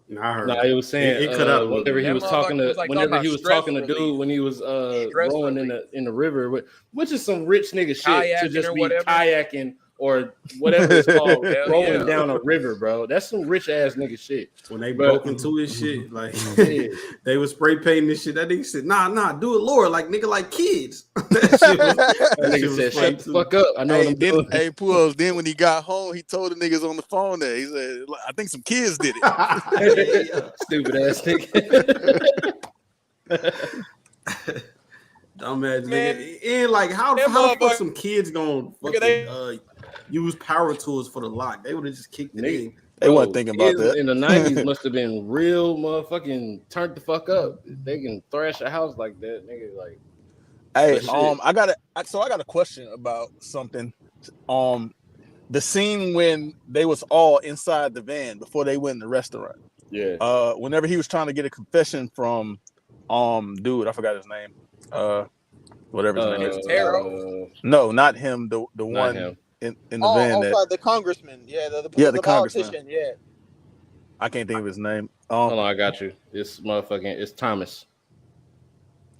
Nah, I heard Nah, it. he was saying It cut out a little that bit. motherfucker was like talking about stress dude relief, when he was stress rowing relief, in the river, which is some rich nigga shit to kayaking just or be whatever. kayaking or whatever it's called, Hell rowing yeah. down a river, bro. That's some rich ass nigga shit. When they But broke into his shit, like yeah, they was spray painting this shit. That nigga said, nah, do it lower, like nigga, like kids. that shit was, that that shit nigga was said, funny "Shut the too. fuck up. I know what Hey, I'm then, doing." hey, Pools. Then when he got home, he told the niggas on the phone that he said, "I think some kids did it." Yeah. Stupid ass nigga. Dumbass Man, nigga. And like how that the fuck motherfucker, some kids gonna fucking they use power tools for the lock? They would have just kicked it Nigga, in. They wasn't bro, thinking about kids that. in the 90s must have been real motherfucking turned the fuck up. They can thrash a house like that, nigga. Like, Hey, but shit. I got a question about something. The scene when they was all inside the van before they went in the restaurant. Yeah. Whenever he was trying to get a confession from dude, I forgot his name. Whatever his name is. Taro. No, not him. The Not one him. in the van that Sorry, the congressman. Yeah, the the congressman. politician. Yeah. I can't think of his name. Hold on, I got you. It's motherfucking, it's Thomas.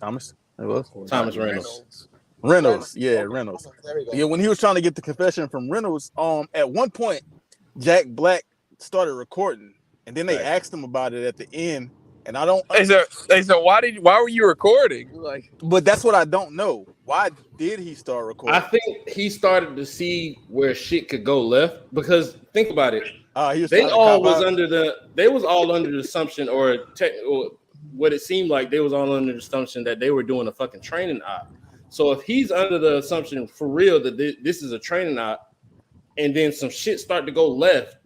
Thomas. It was Thomas Reynolds. Reynolds. Yeah, Reynolds. There we go. Yeah, when he was trying to get the confession from Reynolds, at one point, Jack Black started recording, and then they Right. asked him about it at the end, and I don't. They said, why were you recording? Like, But that's what I don't know. Why did he start recording? I think he started to see where shit could go left because think about it. He was They trying to all cop was out. they was all under the assumption or what it seemed like they was all under the assumption that they were doing a fucking training op. So if he's under the assumption for real that this is a training op, and then some shit start to go left,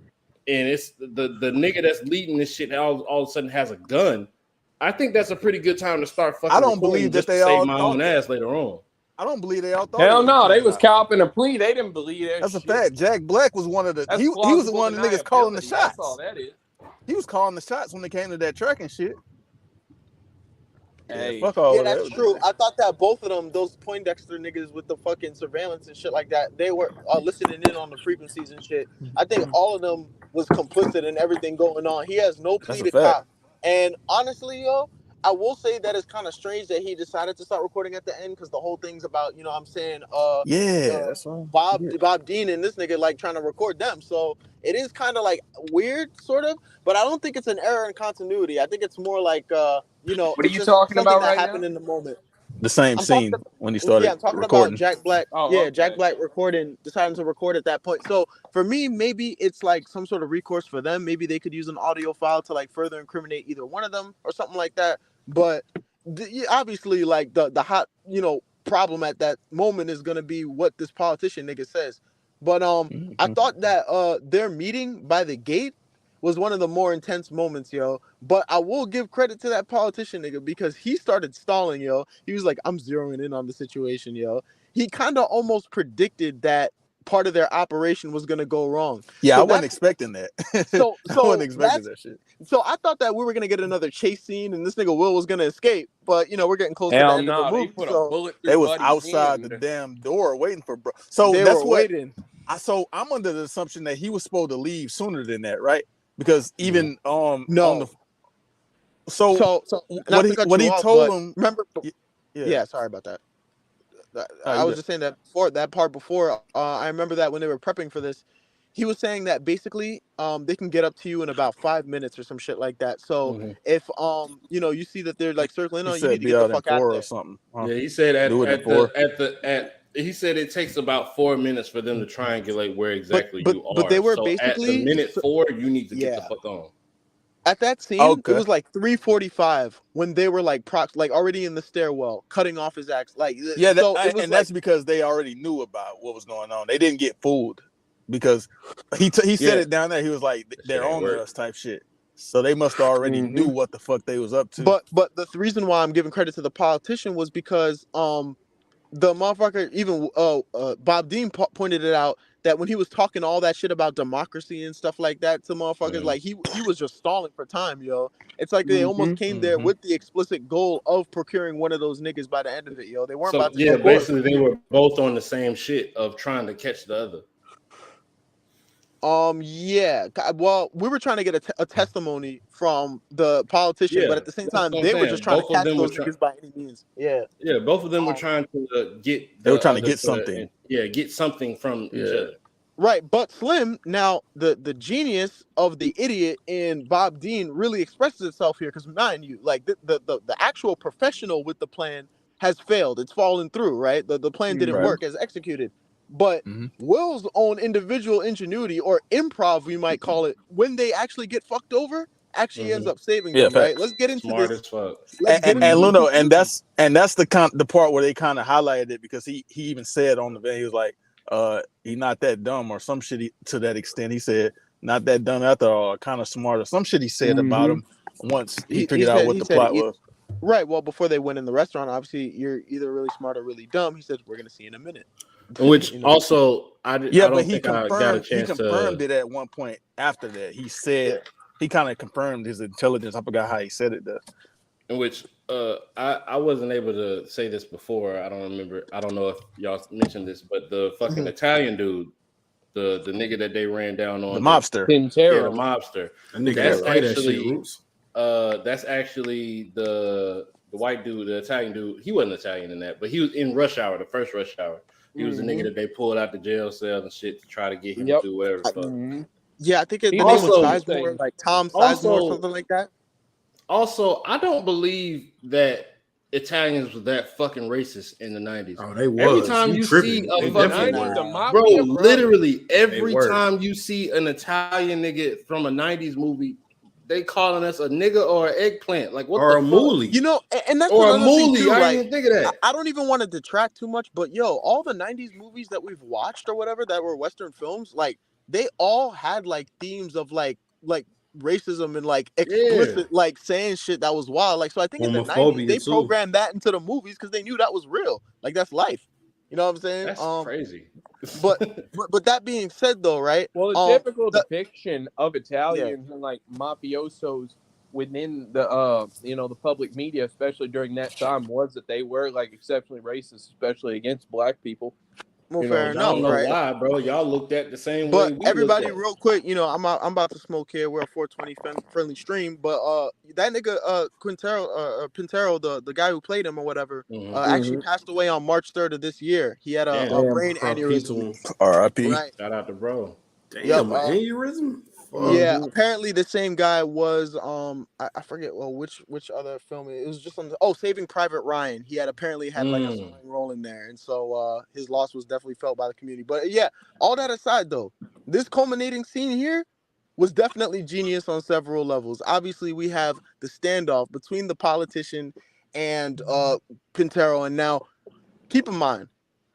and it's the nigga that's leading this shit all of a sudden has a gun, I think that's a pretty good time to start fucking. I don't believe that just they to all save my thought own that. ass later on. I don't believe they all thought. hell it was no, a they training was op. copping a plea. They didn't believe that. That's a shit. fact. Jack Black was one of the. That's He was the plausible one of the niggas calling the deniability. shots. That's all that is. He was calling the shots when it came to that tracking shit. Hey. Yeah, fuck all Yeah, of that. that's true. I thought that both of them, those Poindexter niggas with the fucking surveillance and shit like that, they were listening in on the frequencies and shit. I think all of them was complicit in everything going on. He has no plea That's a to fact. cop. And honestly, yo, I will say that it's kind of strange that he decided to start recording at the end because the whole thing's about, you know what I'm saying, Yeah, that's right. Bob Dean and this nigga like trying to record them. So it is kind of like weird, sort of, but I don't think it's an error in continuity. I think it's more like, you know, What are it's you just talking something about that right happened now? in the moment. The same I'm scene talking when he started I'm talking recording. about Jack Black. Oh, yeah, okay. Jack Black deciding to record at that point. So for me, maybe it's like some sort of recourse for them. Maybe they could use an audio file to like further incriminate either one of them or something like that. But obviously, like the hot, you know, problem at that moment is gonna be what this politician nigga says. But I thought that their meeting by the gate was one of the more intense moments, yo. But I will give credit to that politician nigga because he started stalling, yo. He was like, I'm zeroing in on the situation, yo. He kind of almost predicted that part of their operation was gonna go wrong. Yeah, So I wasn't expecting that. So I wasn't expecting that shit. So I thought that we were gonna get another chase scene and this nigga Will was gonna escape, but you know we're getting close to the Hell end of no, the they movie. put a So bullet through They was Buddy's outside hand. the damn door waiting for bro. So they that's were what. waiting. So I'm under the assumption that he was supposed to leave sooner than that, right? Because even No. on the so not to what cut he you off, told but him. remember, Yeah, sorry about that. Oh, I you was good. just saying that before that part before. I remember that when they were prepping for this, he was saying that basically they can get up to you in about 5 minutes or some shit like that. So Mhm. if you see that they're like circling He on, you said need to be get the out in fuck out of 4 there. or something. Huh? Yeah, he said Do it in 4. he said it takes about 4 minutes for them to triangulate where exactly But you are. they were so at the basically minute 4, you need to get the yeah. fuck on. At that scene, Okay. it was like 3:45 when they were like already in the stairwell, cutting off his axe. Like Yeah, so it was and that's because they already knew about what was going on. They didn't get fooled because he said Yeah. it down there. He was like, "They're ain't on work. us" type shit. So they must have already Mhm. knew what the fuck they was up to. But the reason why I'm giving credit to the politician was because the motherfucker even Bob Dean pointed it out that when he was talking all that shit about democracy and stuff like that to motherfuckers, like he was just stalling for time, yo. It's like they almost came there with the explicit goal of procuring one of those niggas by the end of it, yo. They weren't So about to yeah, just do it. basically they were both on the same shit of trying to catch the other. Yeah. Well, we were trying to get a testimony from the politician, Yeah, but at the same that's time, what I'm they were saying. just trying to Both of catch them were those niggas by any means. Yeah. Yeah, both of them were trying to get They were the trying to other get something. get something from each other. Right, but Slim, now the genius of the idiot in Bob Dean really expresses itself here, because mind you, like the actual professional with the plan has failed. It's fallen through, right? The plan didn't Right. work as executed. But Will's own individual ingenuity, or improv, we might call it, when they actually get fucked over, actually ends up saving Yeah, them, right? facts. Let's get into Smart this. as fuck. Let's get And into this. Luno, and that's the part where they kind of highlighted it, because he even said on the van, he was like, he's not that dumb or some shit to that extent. He said, not that dumb after all, kind of smart or some shit he said about him once he figured out what the plot was. Right. Well, before they went in the restaurant, obviously you're either really smart or really dumb. He said, "We're gonna see in a minute." Which You know? also I Yeah, don't but he think I got a confirmed chance it at one point after that. He said he kind of confirmed his intelligence. I forgot how he said it though. in which I wasn't able to say this before. I don't remember. I don't know if y'all mentioned this, but the fucking Italian dude, the nigga that they ran down on, The mobster. Yeah, the mobster. That nigga That's play that actually shit, Roots. that's actually the white dude, the Italian dude. He wasn't Italian in that, but he was in Rush Hour, the first Rush Hour. He was the nigga that they pulled out the jail cell and shit to try to get him to do whatever the fuck. Yeah, I think the name also- was Sizemore, like Tom Sizemore or something like that. Also, I don't believe that Italians was that fucking racist in the 90s. Oh, they was. Every time you tripping. see a They fucking definitely were. The mafia, bro, literally every were. time you see an Italian nigga from a 90s movie, they calling us a nigga or an eggplant. Like what Or the a fuck? moolie. You know, and that's Or a another thing moolie. too. I Like, didn't even think of that. I don't even want to detract too much, but yo, all the '90s movies that we've watched or whatever that were Western films, like they all had like themes of like racism and like explicit like saying shit that was wild. Like, so I think in the '90s Homophobia, they too. programmed that into the movies because they knew that was real. Like that's life. You know what I'm saying? That's crazy. But that being said, though, right? Well, the typical depiction of Italians and like mafiosos within the the public media, especially during that time, was that they were like exceptionally racist, especially against black people. Well, You fair know, I enough, don't know right? why, bro. Y'all looked at the same But way we everybody, looked at. real quick, I'm about to smoke here. We're a 420 friendly stream, but that nigga Pintero, the guy who played him or whatever, actually passed away on March 3rd of this year. He had a brain aneurysm. R.I.P. Right. Shout out to bro. Damn, an aneurysm. Yeah, apparently the same guy was I forget which other film it was, just on Saving Private Ryan. He had apparently had like a starring role in there, and so his loss was definitely felt by the community. But yeah, all that aside though, this culminating scene here was definitely genius on several levels. Obviously, we have the standoff between the politician and Pintero, and now keep in mind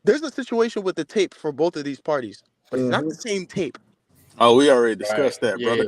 there's a situation with the tape for both of these parties, but it's not the same tape. Oh, we already discussed that, brother.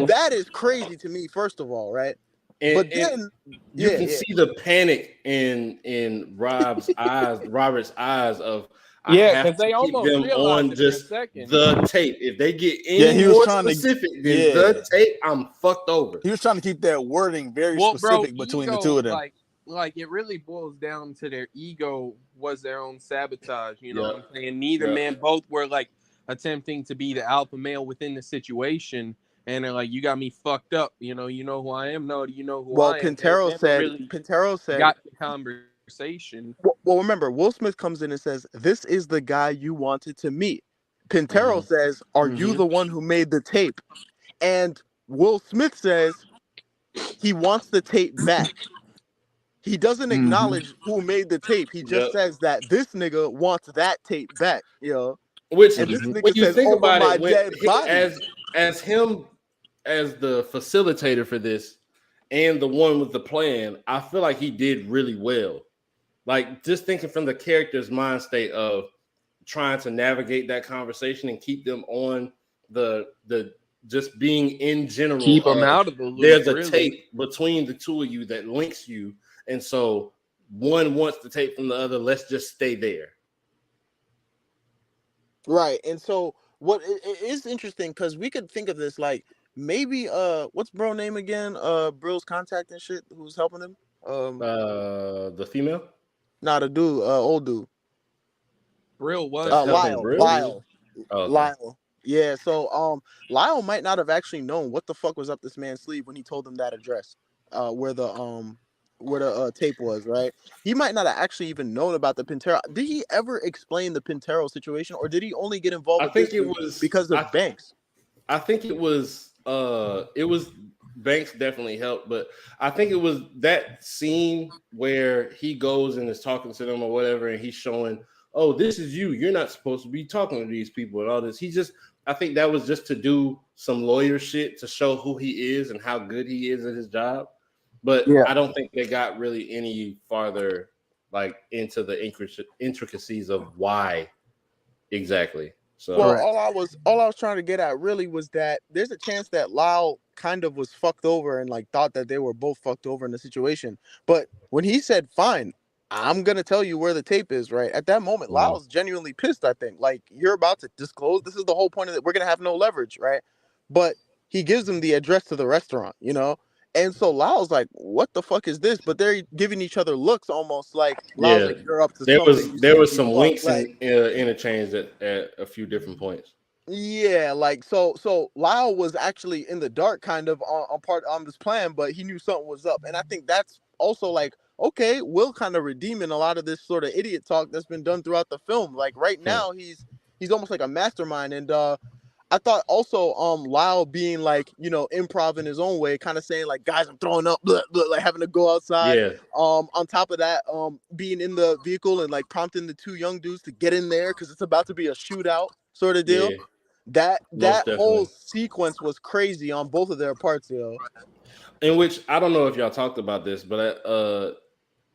That is crazy to me, first of all, right? But then you can see the panic in Robert's eyes of because they almost them realized on just the tape. If they get any he was more trying specific than the tape, I'm fucked over. He was trying to keep that wording very specific between the two of them. Like it really boils down to their ego was their own sabotage. You know what I'm saying? Neither man, both were like attempting to be the alpha male within the situation, and they're like, "You got me fucked up." You know who I am. No, do you know who I am? Pintero said got the conversation. Well, remember, Will Smith comes in and says, "This is the guy you wanted to meet." Pintero says, "Are you the one who made the tape?" And Will Smith says he wants the tape back. He doesn't acknowledge who made the tape. He just Yep. says that this nigga wants that tape back, yo. Which, And this when nigga you says, think "Over about my it, when dead body." as him as the facilitator for this and the one with the plan, I feel like he did really well. Like, just thinking from the character's mind state of trying to navigate that conversation and keep them on the just being in general. Keep them out of the loop. There's a really. tape between the two of you that links you, and so one wants the tape from the other. Let's just stay there. Right. And so what it is interesting because we could think of this like maybe what's bro name again? Bro's contact and shit who's helping him? The female? Nah, the dude, old dude. Real was That's helping Lyle. Brill? Lyle. Oh, okay. Lyle. Yeah, so Lyle might not have actually known what the fuck was up this man's sleeve when he told him that address, where the tape was, right? He might not have actually even known about the Pintero. Did he ever explain the Pintero situation, or did he only get involved I with think this it dude was because of Banks? I think it was Banks definitely helped, but I think it was that scene where he goes and is talking to them or whatever, and he's showing, oh, this is you. You're not supposed to be talking to these people and all this. I think that was just to do some lawyer shit to show who he is and how good he is at his job. But Yeah. I don't think they got really any farther like into the intricacies of why exactly. So Well, all I was trying to get at really was that there's a chance that Lyle kind of was fucked over and like thought that they were both fucked over in the situation. But when he said, "Fine, I'm gonna tell you where the tape is," right at that moment, Lyle's genuinely pissed. I think like you're about to disclose. This is the whole point of it. We're gonna have no leverage, right? But he gives him the address to the restaurant, you know. And so Lyle's like, "What the fuck is this?" But they're giving each other looks, almost like Lyle's yeah, like, "You're up to there something." You was sneaky some fuck. winks Like, and interchanged at a few different points. yeah, like so Lyle was actually in the dark kind of on this plan, but he knew something was up. And I think that's also like, okay, Will kind of redeeming a lot of this sort of idiot talk that's been done throughout the film. Like right now he's almost like a mastermind. And I thought also Lyle being like, you know, improv in his own way, kind of saying like, "Guys, I'm throwing up," blah, blah, like having to go outside. Yeah. On top of that, being in the vehicle and like prompting the two young dudes to get in there because it's about to be a shootout sort of deal. Yeah. That Most whole definitely. sequence was crazy on both of their parts, yo. In which I don't know if y'all talked about this, but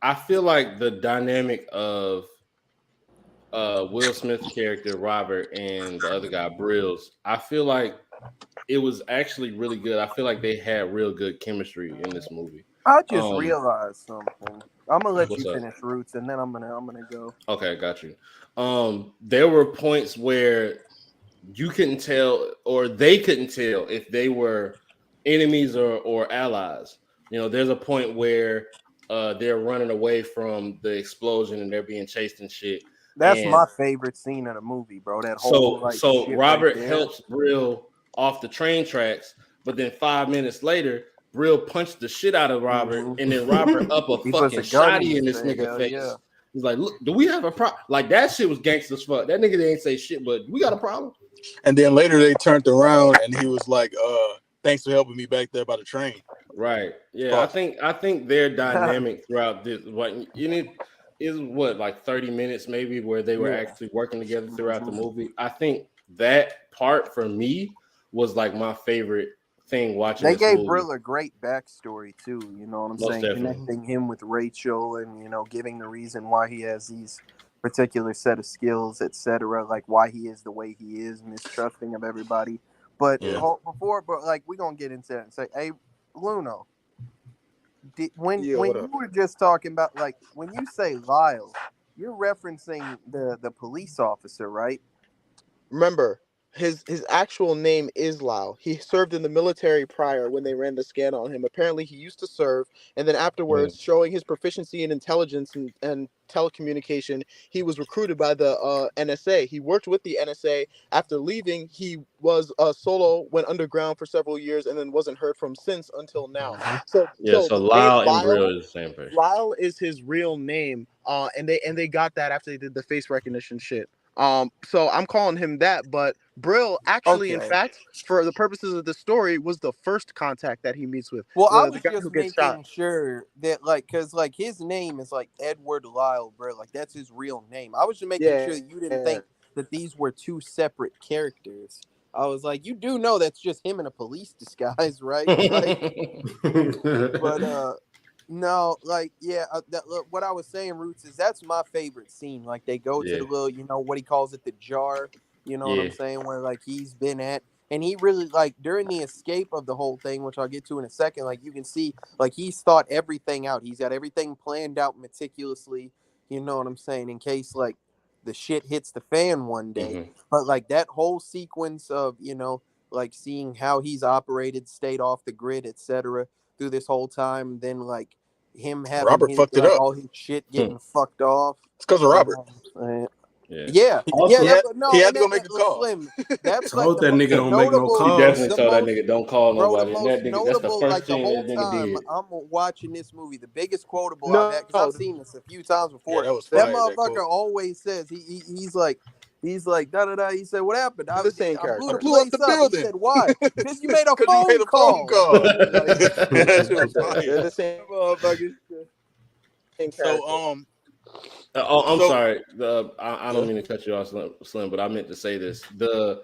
I feel like the dynamic of Will Smith's character Robert and the other guy Brills, I feel like it was actually really good. I feel like they had real good chemistry in this movie. I just realized something. I'm gonna let What's you up? finish Roots, and then I'm gonna go. Okay, got you. There were points where you couldn't tell, or they couldn't tell, if they were enemies or allies. You know, there's a point where they're running away from the explosion and they're being chased and shit. That's And my favorite scene of the movie, bro. That whole so shit Robert right there. helps Brill off the train tracks, but then 5 minutes later, Brill punched the shit out of Robert, and then Robert up a He puts fucking a gun shotty in this his face, nigga hell face. yeah. He's like, "Look, do we have a problem?" Like that shit was gangster as fuck. That nigga didn't say shit, but we got a problem. And then later they turned around and he was like, "Thanks for helping me back there by the train." Right. Yeah. I think their dynamic throughout this, like 30 minutes maybe where they were actually working together throughout the movie. I think that part for me was like my favorite thing watching. They this gave movie. Brill a great backstory too. You know what I'm saying? Definitely. Connecting him with Rachel, and giving the reason why he has these particular set of skills, etc. Like why he is the way he is, mistrusting of everybody. But we're gonna get into that and say, hey, Luno, when you were just talking about, like, when you say Lyle, you're referencing the police officer, right? Remember, his actual name is Lyle. He served in the military prior when they ran the scan on him. Apparently, he used to serve, and then afterwards, showing his proficiency in intelligence and telecommunication, he was recruited by the NSA. He worked with the NSA. After leaving, he was solo, went underground for several years, and then wasn't heard from since until now. So Lyle and Brill is the same person. Lyle is his real name, and they got that after they did the face recognition shit. So I'm calling him that, but Brill actually, in Okay. fact, for the purposes of the story, was the first contact that he meets with. Well, I The was guy just who gets shot. making sure that, like, because, like, his name is, like, Edward Lyle, bro. Like, that's his real name. I was just making sure that you didn't think that these were two separate characters. I was like, you do know that's just him in a police disguise, right? Like, but, no, like, yeah, look, what I was saying, Roots, is that's my favorite scene. Like, they go to the little, you know, what he calls it, the jar, you know what I'm saying, where, like, he's been at. And he really, like, during the escape of the whole thing, which I'll get to in a second, like, you can see, like, he's thought everything out. He's got everything planned out meticulously, you know what I'm saying, in case, like, the shit hits the fan one day. But, like, that whole sequence of, you know, like, seeing how he's operated, stayed off the grid, etc., through this whole time, then, like, him having Robert fucked it up. all his shit getting fucked off. It's because of Robert. Yeah. Also, Yeah, he had to go make a call. Slim. That's Told like that nigga don't make no notable. calls. He definitely the told that most- nigga don't call Bro, the nobody. And most that nigga, that's the notable, first like the thing whole that nigga time did. I'm watching this movie, the biggest quotable I've had, because I've seen this a few times before. Yeah, that was that fire, that motherfucker quote. always says he's like da da da. He said, "What happened? I blew the blew up place the up." building. He said, "Why? Because you made a 'Cause you made a phone call. Like, That shit was fire. They're the same motherfuckers. So I'm So- sorry. I don't mean to cut you off, Slim, but I meant to say this. The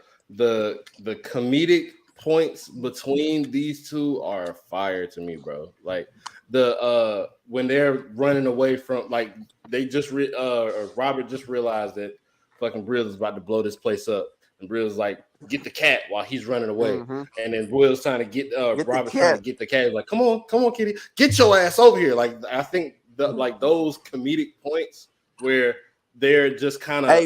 comedic points between these two are fire to me, bro. Like the when they're running away from, like, they just Robert just realized that fucking Brill is about to blow this place up, and Brill's like, get the cat, while he's running away, and then Will's trying to get Robert's trying to get the cat. He's like, come on, kitty, get your ass over here. Like, I think like those comedic points where they're just kind of,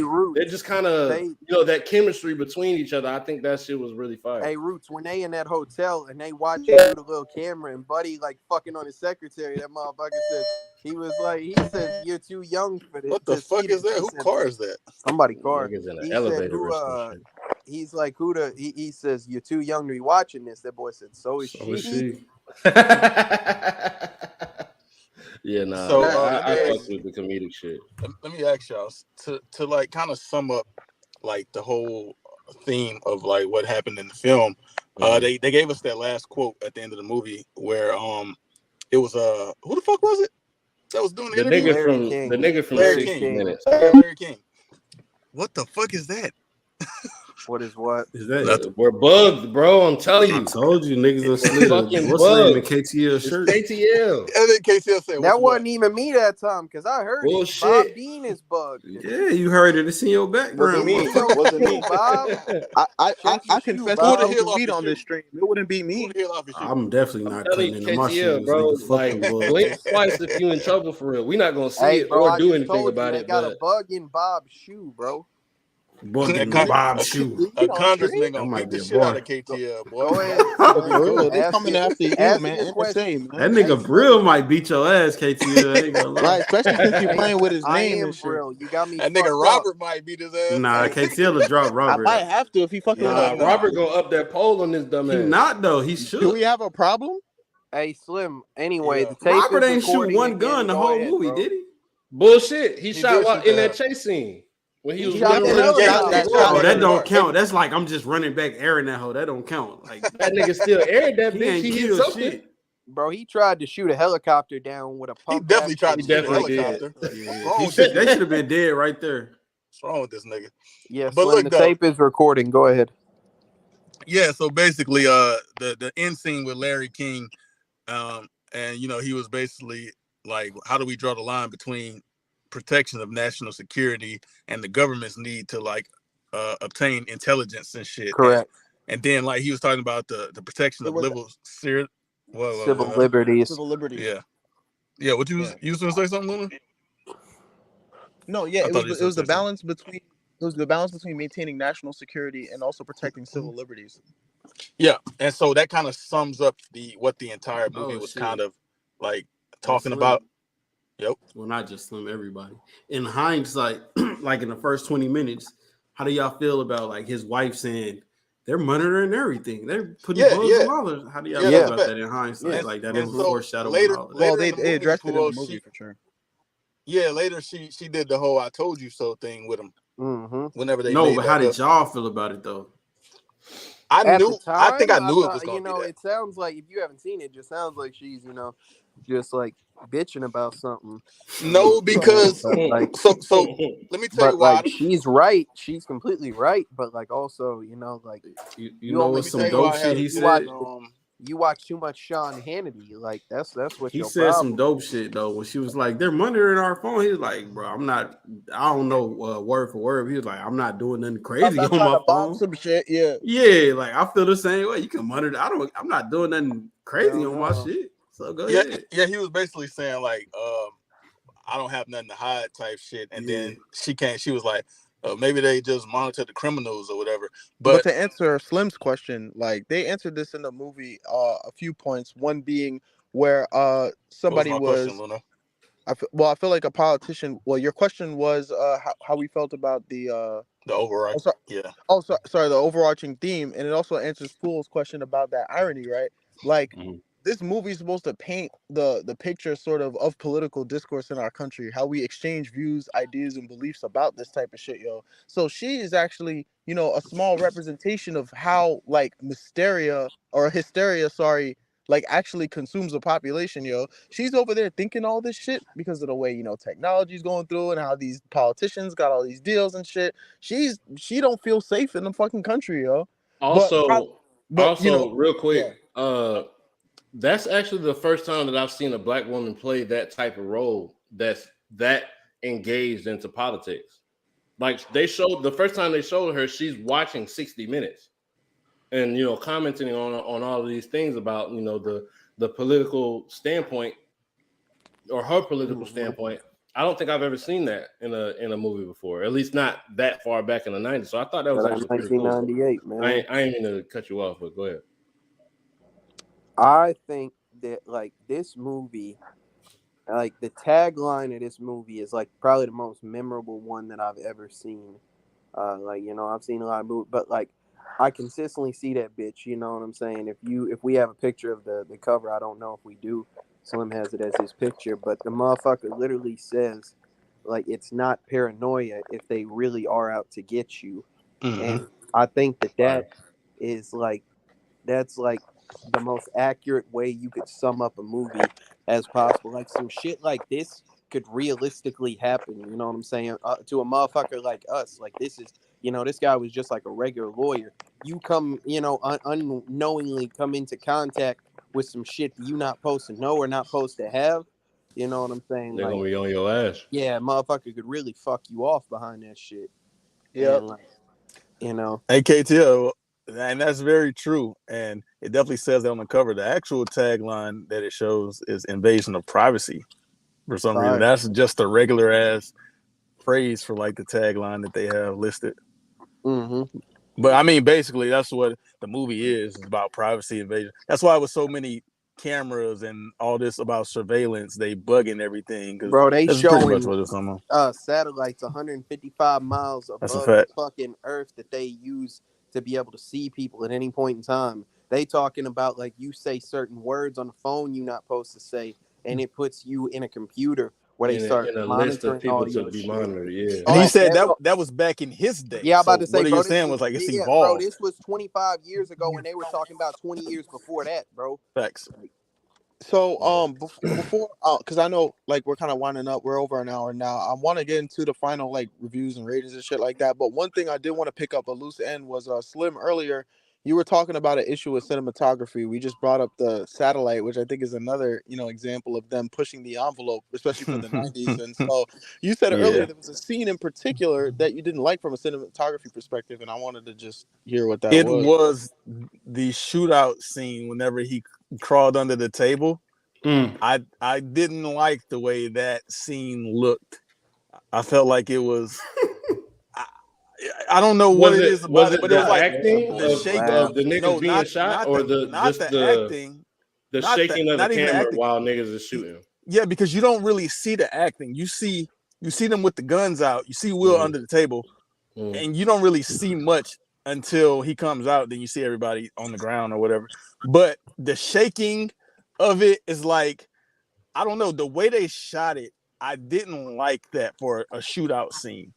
you know, that chemistry between each other. I think that shit was really fire. Hey, Roots, when they in that hotel and they watch you through the little camera and Buddy like fucking on his secretary, that motherfucker said, he says, you're too young for this. What the fuck is that? Who car is that? Somebody car. Niggas in an He elevator said, or some shit. he's like, he says, you're too young to be watching this. That boy said, so is she. Yeah, nah. So, I fuck with the comedic shit. Let me ask y'all to like kind of sum up like the whole theme of like what happened in the film. They gave us that last quote at the end of the movie where it was who the fuck was it that was doing the interview? The nigga from Larry 60 King. Minutes. Larry King. What the fuck is that? What is what? Is that? We're bugged, bro. I'm telling you. I told you niggas done slid fucking what's the name in bugged. KTL shirt? KTL. And then KTL said, That wasn't even me that time, because I heard Bullshit. it. Bob Dean is bugged. Yeah, you heard it. It's in your background. Wasn't me. Bob. I confess Pull the to heel off weed your on shoe. this stream. It wouldn't be me. Pull the heel off his shoe. I'm definitely not telling cutting you, into my KTL, shoes. bro. Niggas Like, fucking bugged. blink twice if you in trouble for real. We're not gonna see Hey, it bro, or I do just anything told you about they it. got But a bug in Bob's shoe, bro. Bugging Bob shoe. A congressman That gonna might beat be the a shit bar. out of KTL, boy. Go ahead. For real, they Ask coming it. after you, Ask man. your question. NSA, man. That nigga Brill might beat your ass, KTL. I ain't gonna lie. Right, especially since you playing with his I name am and shit. Brill. You got me That fucked nigga up. Robert might beat his ass. Nah, KTL will drop I Robert. might have to if he fucking nah, with Robert gonna up that pole on this dumb He ass. not though. He Do should. we have a problem? Hey, Slim. Anyway, Yeah. the tape Robert is ain't shoot recording one again. gun the Go whole ahead, movie, bro. did he? Bullshit. He He shot did while shoot in that that. chase scene when he was He shot running that around. other shot guy. that Oh, shot. that don't count. That's like I'm just running back airing that hoe. That don't count. Like That nigga still aired that he bitch. ain't He hit killed something. shit. Bro, he tried to shoot a helicopter down with a He pump. definitely tried to He shoot a definitely did. helicopter. Yeah, What's wrong with they this should have been dead right there. What's wrong with this nigga? Yeah, But Slim, look, the though. tape is recording. Go ahead. Yeah, so basically, the end scene with Larry King, and you know, he was basically like, how do we draw the line between protection of national security and the government's need to like obtain intelligence and shit? Correct. And then like he was talking about the protection of Civil liberals. liberties. Civil liberties. Yeah. What you was gonna say something, Luna? No, yeah, I it thought you was said the something. balance between maintaining national security and also protecting civil liberties. Yeah, and so that kind of sums up what the entire movie was shit. kind of like talking Slim. about. Yep. Well, not just Slim, everybody. In hindsight, like in the first 20 minutes, how do y'all feel about like his wife saying they're monitoring everything? They're putting bugs on all of. How do y'all feel about that in hindsight? Yeah. Like that And was so foreshadowing later- all of that. Well, Later they in the movie, addressed it in the well, movie for sure. Yeah, later she did the whole "I told you so" thing with him, Whenever they No, made but how that did up. y'all feel about it though? I At knew. the I think time, I knew it thought, was gonna be that. it sounds like if you haven't seen it, just sounds like she's, just like bitching about something. No, because But like, so let me tell you but why. like, she's right. She's completely right. But like, also, like You you know only what's Let me some tell you dope why I shit had a he you said? feeling. watch too much Sean Hannity. Like that's what He your said some problem dope is. shit though. When she was like, "They're monitoring our phone," he was like, "Bro, I don't know word for word." He was like, "I'm not doing nothing I'm crazy not on trying my to bomb phone." some shit. Yeah. Yeah, like I feel the same way. You can monitor. I'm not doing nothing crazy Hell on my no. shit. So go Yeah, ahead. yeah. He was basically saying like, I don't have nothing to hide type shit. And Yeah. then she was like, maybe they just monitor the criminals or whatever. But But to answer Slim's question, like they answered this in the movie, a few points. One being where what was somebody my question, was. Luna? I feel like a politician. Well, your question was how we felt about the The overall, sorry, yeah. sorry, the overarching theme, and it also answers Pool's question about that irony, right? Like Mhm. this movie is supposed to paint the picture sort of political discourse in our country, how we exchange views, ideas, and beliefs about this type of shit, yo. So she is actually, a small representation of how like hysteria, sorry, like actually consumes the population, yo. She's over there thinking all this shit because of the way, technology's going through and how these politicians got all these deals and shit. She don't feel safe in the fucking country, yo. But but Real quick, yeah. that's actually the first time that I've seen a black woman play that type of role that's that engaged into politics. Like the first time they showed her, she's watching 60 Minutes and commenting on all of these things about the political standpoint or her political standpoint. I don't think I've ever seen that in a movie before, at least not that far back in the 90s. So I thought that was But actually pretty cool. 1998, man. I ain't mean to cut you off, but go ahead. I think that like this movie, like the tagline of this movie is like probably the most memorable one that I've ever seen. I've seen a lot of movies, but like I consistently see that bitch. You know what I'm saying? If we have a picture of the cover, I don't know if we do. Slim has it as his picture, but the motherfucker literally says, like, it's not paranoia if they really are out to get you. And I think that is like that's like the most accurate way you could sum up a movie as possible. Like some shit like this could realistically happen. You know what I'm saying? To a motherfucker like us, like this is, this guy was just like a regular lawyer. You come, unknowingly come into contact with some shit that you not supposed to know or not supposed to have. You know what I'm saying? They're Like, gonna be on your ass. yeah, motherfucker could really fuck you off behind that shit. Yep. And like, AKTL, and that's very true. And it definitely says that on the cover. The actual tagline that it shows is invasion of privacy. For some reason, that's just a regular ass phrase for like the tagline that they have listed. But I mean, basically, that's what the movie is. It's about privacy invasion. That's why it was so many cameras and all this about surveillance. They bugging everything. bro, they that's pretty much showing what it's on. satellites 155 miles That's a above the fact. fucking earth that they use to be able to see people at any point in time. They talking about like you say certain words on the phone you're not supposed to say, and it puts you in a computer where they start In a list of monitoring people all to your be shit. monitored. Yeah. And he Like said that, that was back in his day. yeah, I'm about So to say, what he bro, was saying was like it's yeah, bro, evolved. this was 25 years ago, and they were talking about 20 years before that, bro. Facts. So before because I know like we're kind of winding up, we're over an hour now. I want to get into the final like reviews and ratings and shit like that. But one thing I did want to pick up a loose end was Slim earlier. You were talking about an issue with cinematography. We just brought up the satellite, which I think is another example of them pushing the envelope, especially for the 90s. And so you said earlier there was a scene in particular that you didn't like from a cinematography perspective, and I wanted to just hear what that It was. was the shootout scene whenever he crawled under the table. I didn't like the way that scene looked. I felt like it was I don't know what it is about it, but it was like acting the shaking of the niggas no, being shot, or the acting, the shaking of the not even camera acting while niggas is shooting. Yeah, because you don't really see the acting. You see them with the guns out. You see Will under the table, and you don't really see much until he comes out. Then you see everybody on the ground or whatever. But the shaking of it is like, I don't know, the way they shot it. I didn't like that for a shootout scene.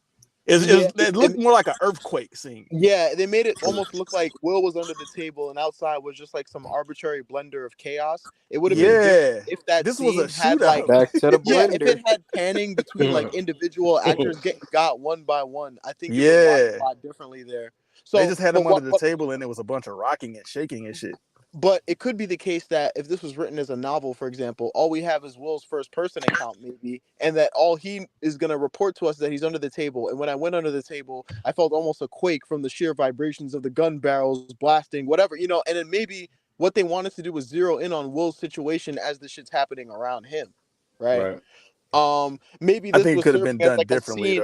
It looked more like an earthquake scene. Yeah, they made it almost look like Will was under the table and outside was just like some arbitrary blender of chaos. It would have been different if that this scene was a had like Back to the if blender. it had panning between like individual actors getting got one by one. I think it would watch a lot differently there. So they just had him under the table and it was a bunch of rocking and shaking and shit. But it could be the case that if this was written as a novel, for example, all we have is Will's first person account, maybe, and that all he is going to report to us that he's under the table. And when I went under the table, I felt almost a quake from the sheer vibrations of the gun barrels blasting, whatever, you know. And then maybe what they wanted to do was zero in on Will's situation as the shit's happening around him, right? Maybe this I think it could have been done like differently.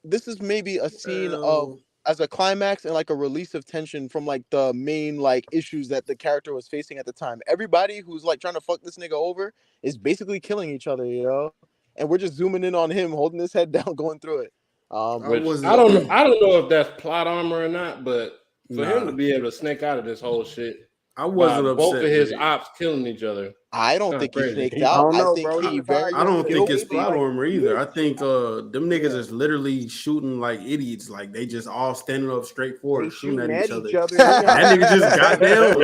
This is maybe a scene of as a climax and like a release of tension from like the main like issues that the character was facing at the time. Everybody who's like trying to fuck this nigga over is basically killing each other, you know, and we're just zooming in on him holding his head down, going through it. I don't know if that's plot armor or not, but for him to be able to snake out of this whole shit, I wasn't upset. Both of his ops killing each other. I don't think he snaked out. I don't think it's plot armor either. I think them niggas is literally shooting like idiots. Like they just all standing up straight forward, shooting at each other. That nigga just got down.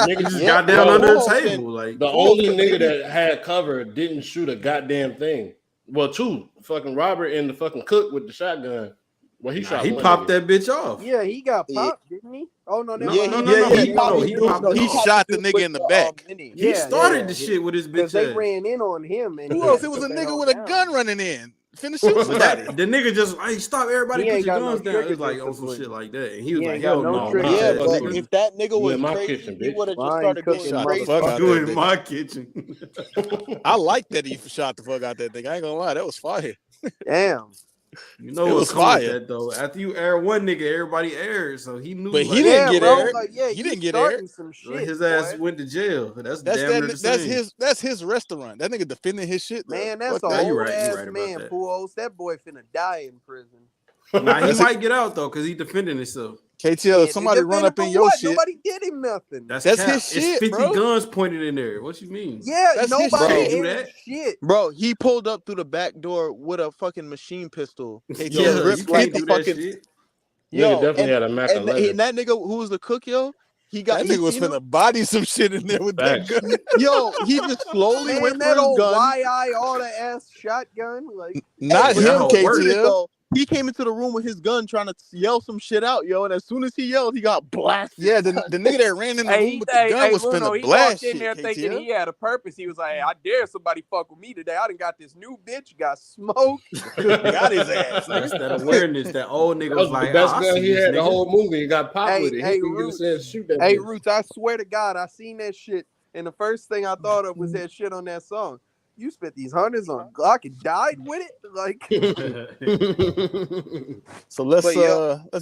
Nigga just got down under the table. Like the only nigga that had cover didn't shoot a goddamn thing. Well, two, fucking Robert and the fucking cook with the shotgun. Well, he shot. He popped that bitch off. Yeah, he got popped, didn't he? Oh no, no. He shot the nigga in the back. He started the shit with his bitch. They ran in on him, and who else? It was a nigga with a gun running in. Finish shooting somebody. The nigga just like stop everybody, put your guns down. It was like on some shit like that, and he was like, "Hell no." Yeah, but if that nigga was crazy, he would have just started going crazy. Do it in my kitchen. I like that he shot the fuck out that thing. I ain't gonna lie, that was fire. Damn. You know what's fire that though? After you air one nigga, everybody aired, so he knew. But he didn't get aired. He didn't get aired. Some shit, his ass went to jail. That's his restaurant. That nigga defending his shit. Man, that's an old ass man, Pujols. That boy finna die in prison. Nah, he might get out though, cause he defending himself. KTL, if somebody run up in your shit, nobody did him nothing. That's his shit, it's 50 bro. guns pointed in there. What you mean? Yeah, that's nobody did that shit. Bro, he pulled up through the back door with a fucking machine pistol. Yeah, you can't do that shit. Yo, definitely had a Mac 11. And that nigga who was the cook, yo, that nigga was finna body some shit in there with that gun. Yo, he just slowly went that for his old gun. YI all the ass shotgun. Like not him, KTL. He came into the room with his gun trying to yell some shit out, yo, and as soon as he yelled, he got blasted. Yeah, the nigga that ran in the room with the gun was finna blast shit. He walked in there thinking he had a purpose. He was like, "I dare somebody fuck with me today. I done got this new bitch, got smoked, got his ass." That's that awareness. That old nigga was like, the best gun he had the whole movie. He got popped with it. Hey, Roots, shoot that hey, bitch. Roots, I swear to God, I seen that shit, and the first thing I thought of was that shit on that song. You spent these hundreds on Glock and died with it, like. So let's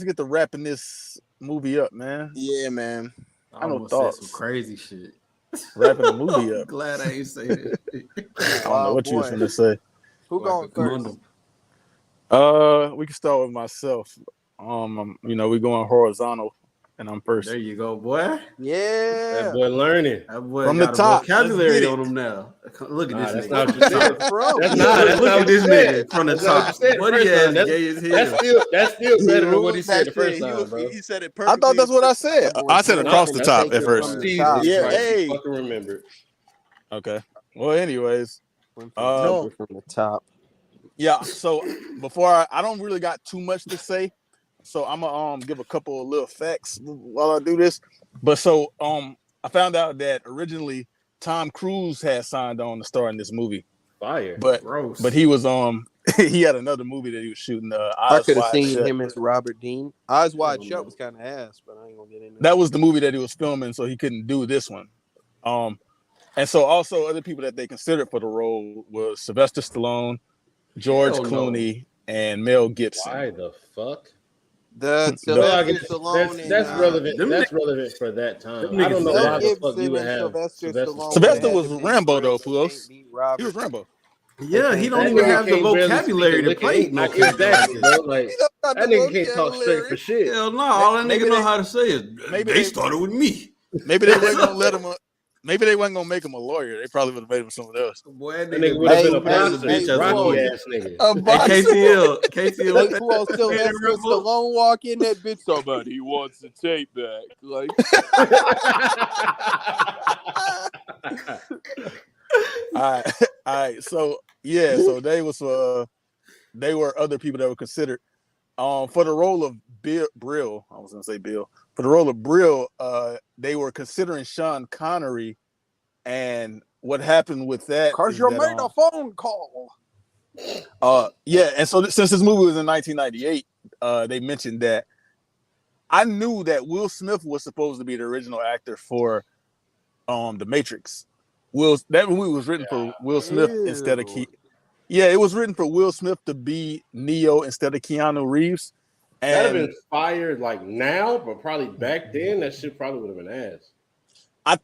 get to wrapping this movie up, man. Yeah, man. I know thoughts. Some crazy shit. Wrapping the movie up. Glad I ain't say that. I don't know what you was gonna say. Who going first? We can start with myself. We going horizontal, and I'm first. There you go, boy. Yeah, that boy learning. That boy from got the top. Vocabulary on him now. Look at this nigga. Look at this nigga from the top. What he has gay as hell. That's still better than what he said the first time, bro. He said it perfectly. I thought that's what I said. I said across the top at first. Yeah, hey. Fucking remember. Okay. Well, anyways, from the top. Yeah. So before I don't really got too much to say. So I'm gonna give a couple of little facts while I do this. But so I found out that originally Tom Cruise had signed on to star in this movie. Fire. But he was he had another movie that he was shooting. I could have seen him as Robert Dean. Eyes Wide Shut was kind of ass, but I ain't gonna get into that. Was the movie that he was filming, so he couldn't do this one. And so also other people that they considered for the role was Sylvester Stallone, George Clooney, and Mel Gibson. Why the fuck? That's relevant. That's relevant for that time. I don't know why the fuck you would have Sylvester was Rambo though, Pulos. He was Rambo. Yeah, he don't even have the vocabulary to play. No, exactly, bro. Like that nigga can't talk straight for shit. Hell no, all that nigga know how to say is maybe they started with me. Maybe they weren't gonna let him. maybe they wasn't gonna make him a lawyer. They probably would have made him someone else. Boy, that That nigga nigga would have Hey, been a hey, boxer, hey, as a Rocky lawyer. ass nigga. A Hey, boxer. KTL, Like, what who else that- Sylvester remember? Stallone walk in that bitch? Somebody wants the tape back. Like, All right. So yeah, so they were other people that were considered for the role of Brill. I was gonna say Bill. For the role of Brill, they were considering Sean Connery, and what happened with that cause is you that, made a phone call. yeah, and so since this movie was in 1998, they mentioned that I knew that Will Smith was supposed to be the original actor for The Matrix. That movie was written for Will Smith instead of Yeah, it was written for Will Smith to be Neo instead of Keanu Reeves. That'd have And been fired like now, but probably back then that shit probably would have been ass. I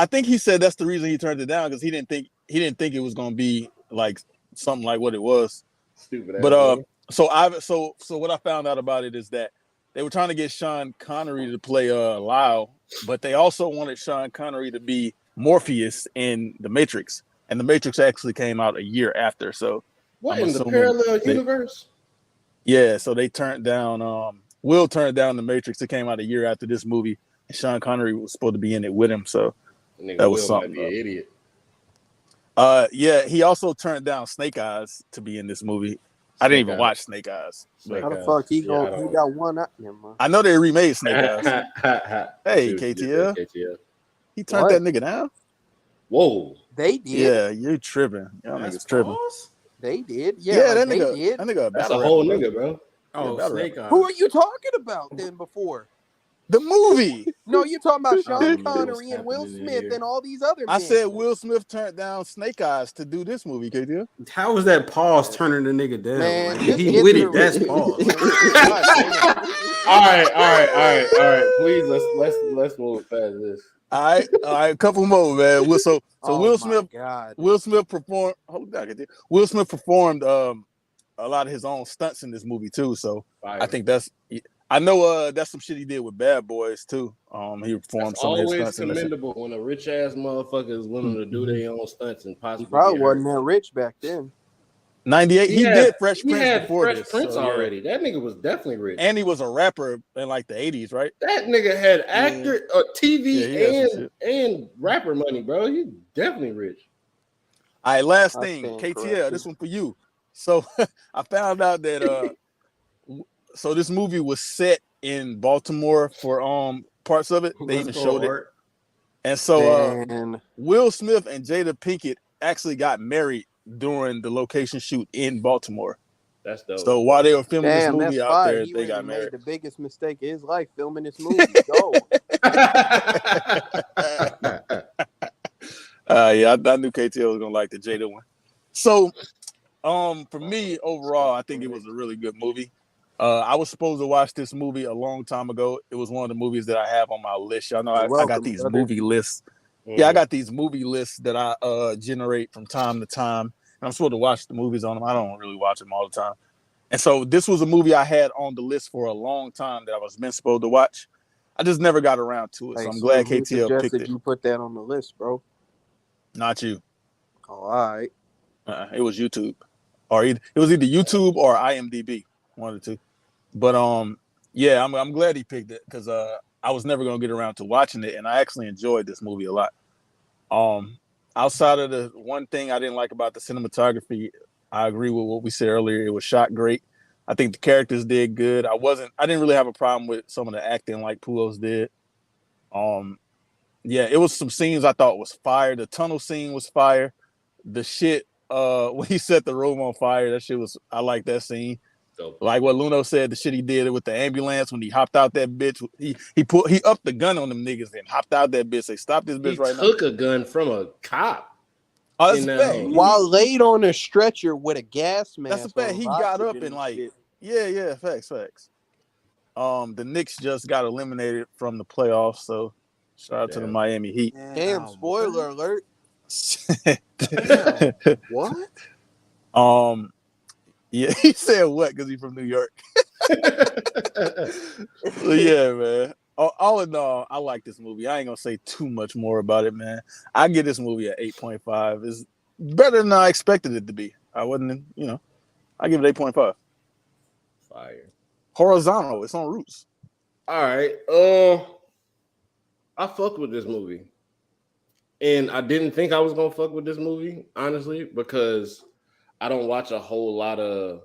think he said that's the reason he turned it down, because he didn't think it was gonna be like something like what it was. Stupid ass. But nigga. so what I found out about it is that they were trying to get Sean Connery to play Lau, but they also wanted Sean Connery to be Morpheus in The Matrix, and The Matrix actually came out a year after. So What I'm in the assuming parallel universe? yeah, so they turned down. Will turned down The Matrix. It came out a year after this movie, and Sean Connery was supposed to be in it with him. So Nigga that was Will something. might be an idiot. Yeah, he also turned down Snake Eyes to be in this movie. I didn't even watch Snake Eyes. Snake How the Eyes. fuck he Yeah, I he don't- got one up there, man? I know they remade Snake Eyes. I Hey, see what you did KTL. there, KTL. He turned What? that nigga down. Whoa. They did. Yeah, you tripping. Y'all That's niggas tripping. pause? They did. Yeah, Yeah, like that they nigga. did. That nigga a That's a battle whole rapper, nigga, bro. Oh, battle Snake Eyes. Who are you talking about then before? The movie. No, you're talking about I Sean don't know what's Connery and Will happening Smith here. and all these other men. I said Will Smith turned down Snake Eyes to do this movie, KTL. How was that pause turning the nigga down? Man, Like, just he get with to it. the That's reason. pause. God damn. All right. Please let's move past this. All right, a couple more, man. So Oh Will my Smith. God. Will Smith performed. Hold on, Will Smith performed a lot of his own stunts in this movie too. So Fire. I think I know that's some shit he did with Bad Boys too. He performed That's some of his always stunts in that shit. commendable when a rich ass motherfucker is willing to do their own stunts and He possibly probably get hurt. wasn't that rich back then. 98. He did Fresh He Prince had before Fresh this. Prince so, yeah. already. That nigga was definitely rich. And he was a rapper in like the 80s, right? That nigga had actor, TV, Yeah, he had some and rapper money, bro. He definitely rich. All right, last I thing, stand KTL, corrected. this one for you. So I found out that so this movie was set in Baltimore for parts of it. They Let's even go, showed it. Art. And so Man, Will Smith and Jada Pinkett actually got married during the location shoot in Baltimore. That's dope. So while they were filming damn, this that's movie out fire. there, He they really got made married. the biggest mistake of his life filming this movie. Go. Yeah, I knew KTL was gonna like the Jada one. So, for me overall, I think it was a really good movie. I was supposed to watch this movie a long time ago. It was one of the movies that I have on my list. Y'all know I got welcome, these brother. movie lists. Yeah, I got these movie lists that I generate from time to time, and I'm supposed to watch the movies on them. I don't really watch them all the time. And so this was a movie I had on the list for a long time that I was meant supposed to watch. I just never got around to it. Hey, So I'm glad who KTL picked suggested it. you put that on the list, bro? Not you. Oh, all right. It was YouTube, or it was either YouTube or IMDb, one of the two. But yeah, I'm glad he picked it because I was never gonna get around to watching it, and I actually enjoyed this movie a lot. Outside of the one thing I didn't like about the cinematography, I agree with what we said earlier. It was shot great. I think the characters did good. I didn't really have a problem with some of the acting like Poulos did. Yeah, it was some scenes I thought was fire. The tunnel scene was fire. The shit when he set the room on fire, that shit was, I like that scene. Dope. Like what Luno said, the shit he did with the ambulance when he hopped out that bitch. He upped the gun on them niggas and hopped out that bitch. They stopped this bitch He right now. took a gun from a cop. Oh, that's in a that fact. hole. While laid on a stretcher with a gas mask. That's a fact. on He got up oxygen and like, shit. yeah, facts. The Knicks just got eliminated from the playoffs, so shout out to the Damn. Miami Heat. Damn, spoiler alert. What? Yeah, he said what? Because he's from New York. So, yeah, man. all in all, I like this movie. I ain't gonna say too much more about it, man. I give this movie an 8.5. It's better than I expected it to be. I wasn't, I give it 8.5. Fire. Horizontal. It's on Roots. All right. I fucked with this movie. And I didn't think I was gonna fuck with this movie, honestly, because I don't watch a whole lot of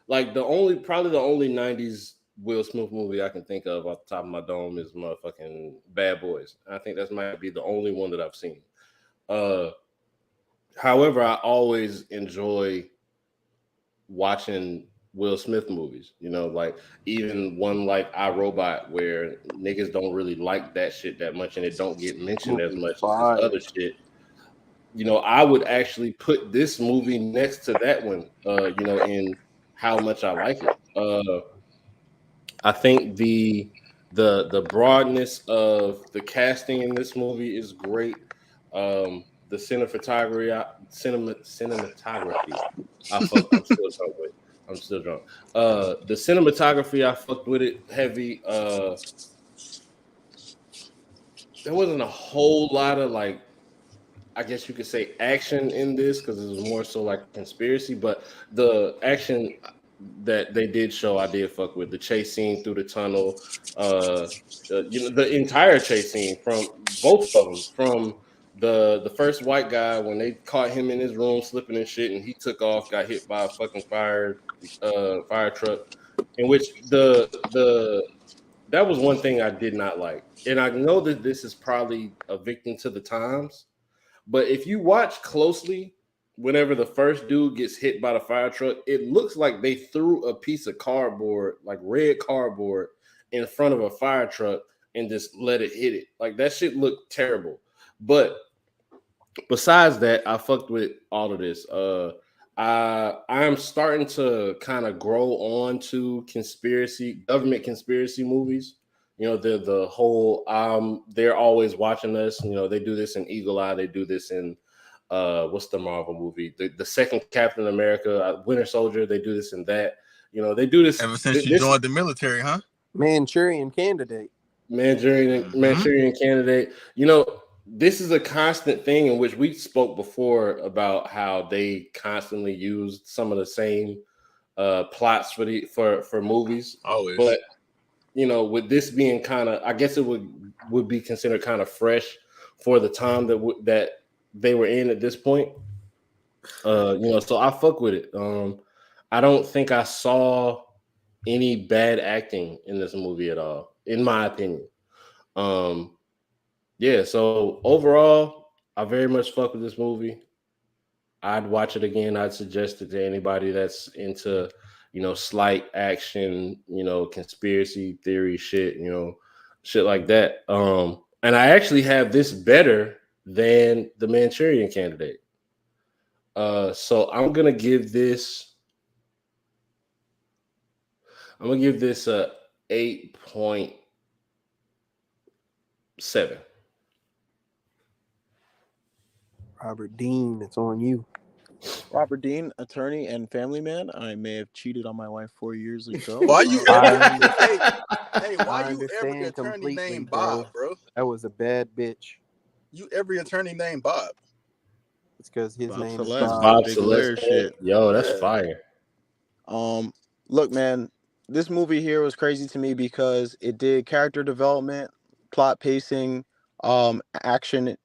like probably the only 90s Will Smith movie I can think of off the top of my dome is motherfucking Bad Boys. I think that might be the only one that I've seen. However, I always enjoy watching Will Smith movies, like even one like I, Robot, where niggas don't really like that shit that much and it don't get mentioned as much as this other shit. I would actually put this movie next to that one, in how much I like it. I think the broadness of the casting in this movie is great. The cinematography. I'm still drunk. The cinematography, I fucked with it heavy. There wasn't a whole lot of I guess you could say action in this because it was more so like conspiracy, but the action that they did show, I did fuck with the chase scene through the tunnel. The entire chase scene from both of them, from the first white guy when they caught him in his room slipping and shit, and he took off, got hit by a fucking fire truck, in which that was one thing I did not like, and I know that this is probably a victim to the times, but if you watch closely, whenever the first dude gets hit by the fire truck, it looks like they threw a piece of cardboard, like red cardboard, in front of a fire truck and just let it hit it. Like that shit looked terrible. But besides that, I fucked with all of this. I am starting to kind of grow on to government conspiracy movies. The whole they're always watching us. They do this in Eagle Eye. They do this in what's the Marvel movie? The second Captain America, Winter Soldier. They do this and that. They do this ever since you joined the military, huh? Manchurian Candidate. Manchurian Candidate. This is a constant thing in which we spoke before about how they constantly used some of the same plots for movies. Always. But with this being kind of, I guess it would be considered kind of fresh for the time that they were in at this point. So I fuck with it. I don't think I saw any bad acting in this movie at all, in my opinion. Yeah, so overall, I very much fuck with this movie. I'd watch it again. I'd suggest it to anybody that's into, slight action, conspiracy theory shit, shit like that. And I actually have this better than the Manchurian Candidate. So I'm gonna give this a 8.7. Robert Dean, it's on you. Robert Dean, attorney and family man. I may have cheated on my wife 4 years ago. Why you I ever hey, why I you every understand attorney completely, named bro. Bob, bro? That was a bad bitch. You every attorney named Bob. It's because his Bob name is Celeste, Bob. big lawyer shit. Yo, that's Yeah. fire. Look, man, this movie here was crazy to me because it did character development, plot pacing, action,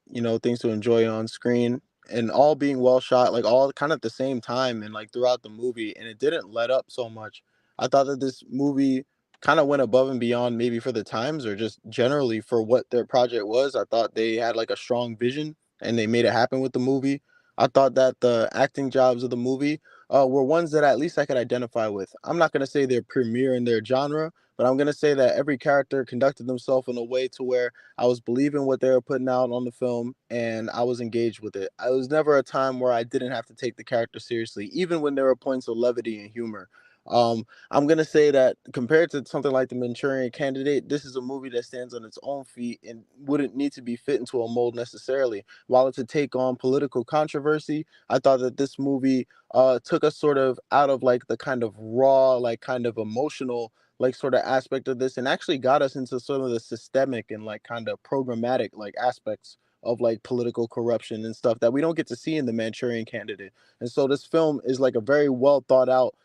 things to enjoy on screen, and all being well shot, like all kind of at the same time and like throughout the movie, and it didn't let up so much. I thought that this movie kind of went above and beyond, maybe for the times or just generally for what their project was. I thought they had like a strong vision and they made it happen with the movie. I thought that the acting jobs of the movie were ones that at least I could identify with. I'm not going to say they're premier in their genre, but I'm going to say that every character conducted themselves in a way to where I was believing what they were putting out on the film and I was engaged with it. I was never a time where I didn't have to take the character seriously, even when there were points of levity and humor. I'm gonna say that compared to something like The Manchurian Candidate, this is a movie that stands on its own feet and wouldn't need to be fit into a mold necessarily. While it's a take on political controversy, I thought that this movie took us sort of out of like the kind of raw, like kind of emotional, like sort of aspect of this, and actually got us into sort of the systemic and like kind of programmatic like aspects of like political corruption and stuff that we don't get to see in The Manchurian Candidate. And so this film is like a very well thought out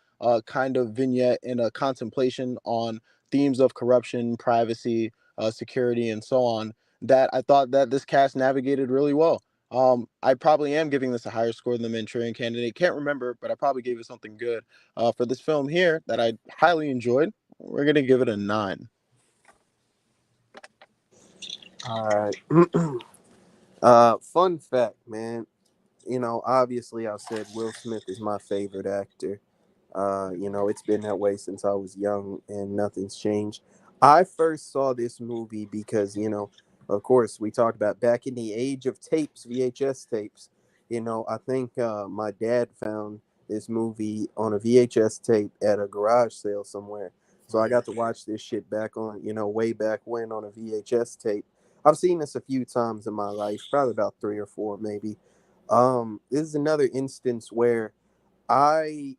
kind of vignette and a contemplation on themes of corruption, privacy, security, and so on, that I thought that this cast navigated really well. I probably am giving this a higher score than The Manchurian Candidate. Can't remember, but I probably gave it something good. For this film here that I highly enjoyed, we're gonna give it a 9. All right. Fun fact, man. You know, obviously I said Will Smith is my favorite actor. You know, it's been that way since I was young and nothing's changed. I first saw this movie because, you know, of course, we talked about back in the age of tapes, VHS tapes. You know, I think my dad found this movie on a VHS tape at a garage sale somewhere. So I got to watch this shit back on, you know, way back when on a VHS tape. I've seen this a few times in my life, probably about 3 or 4 maybe. This is another instance where I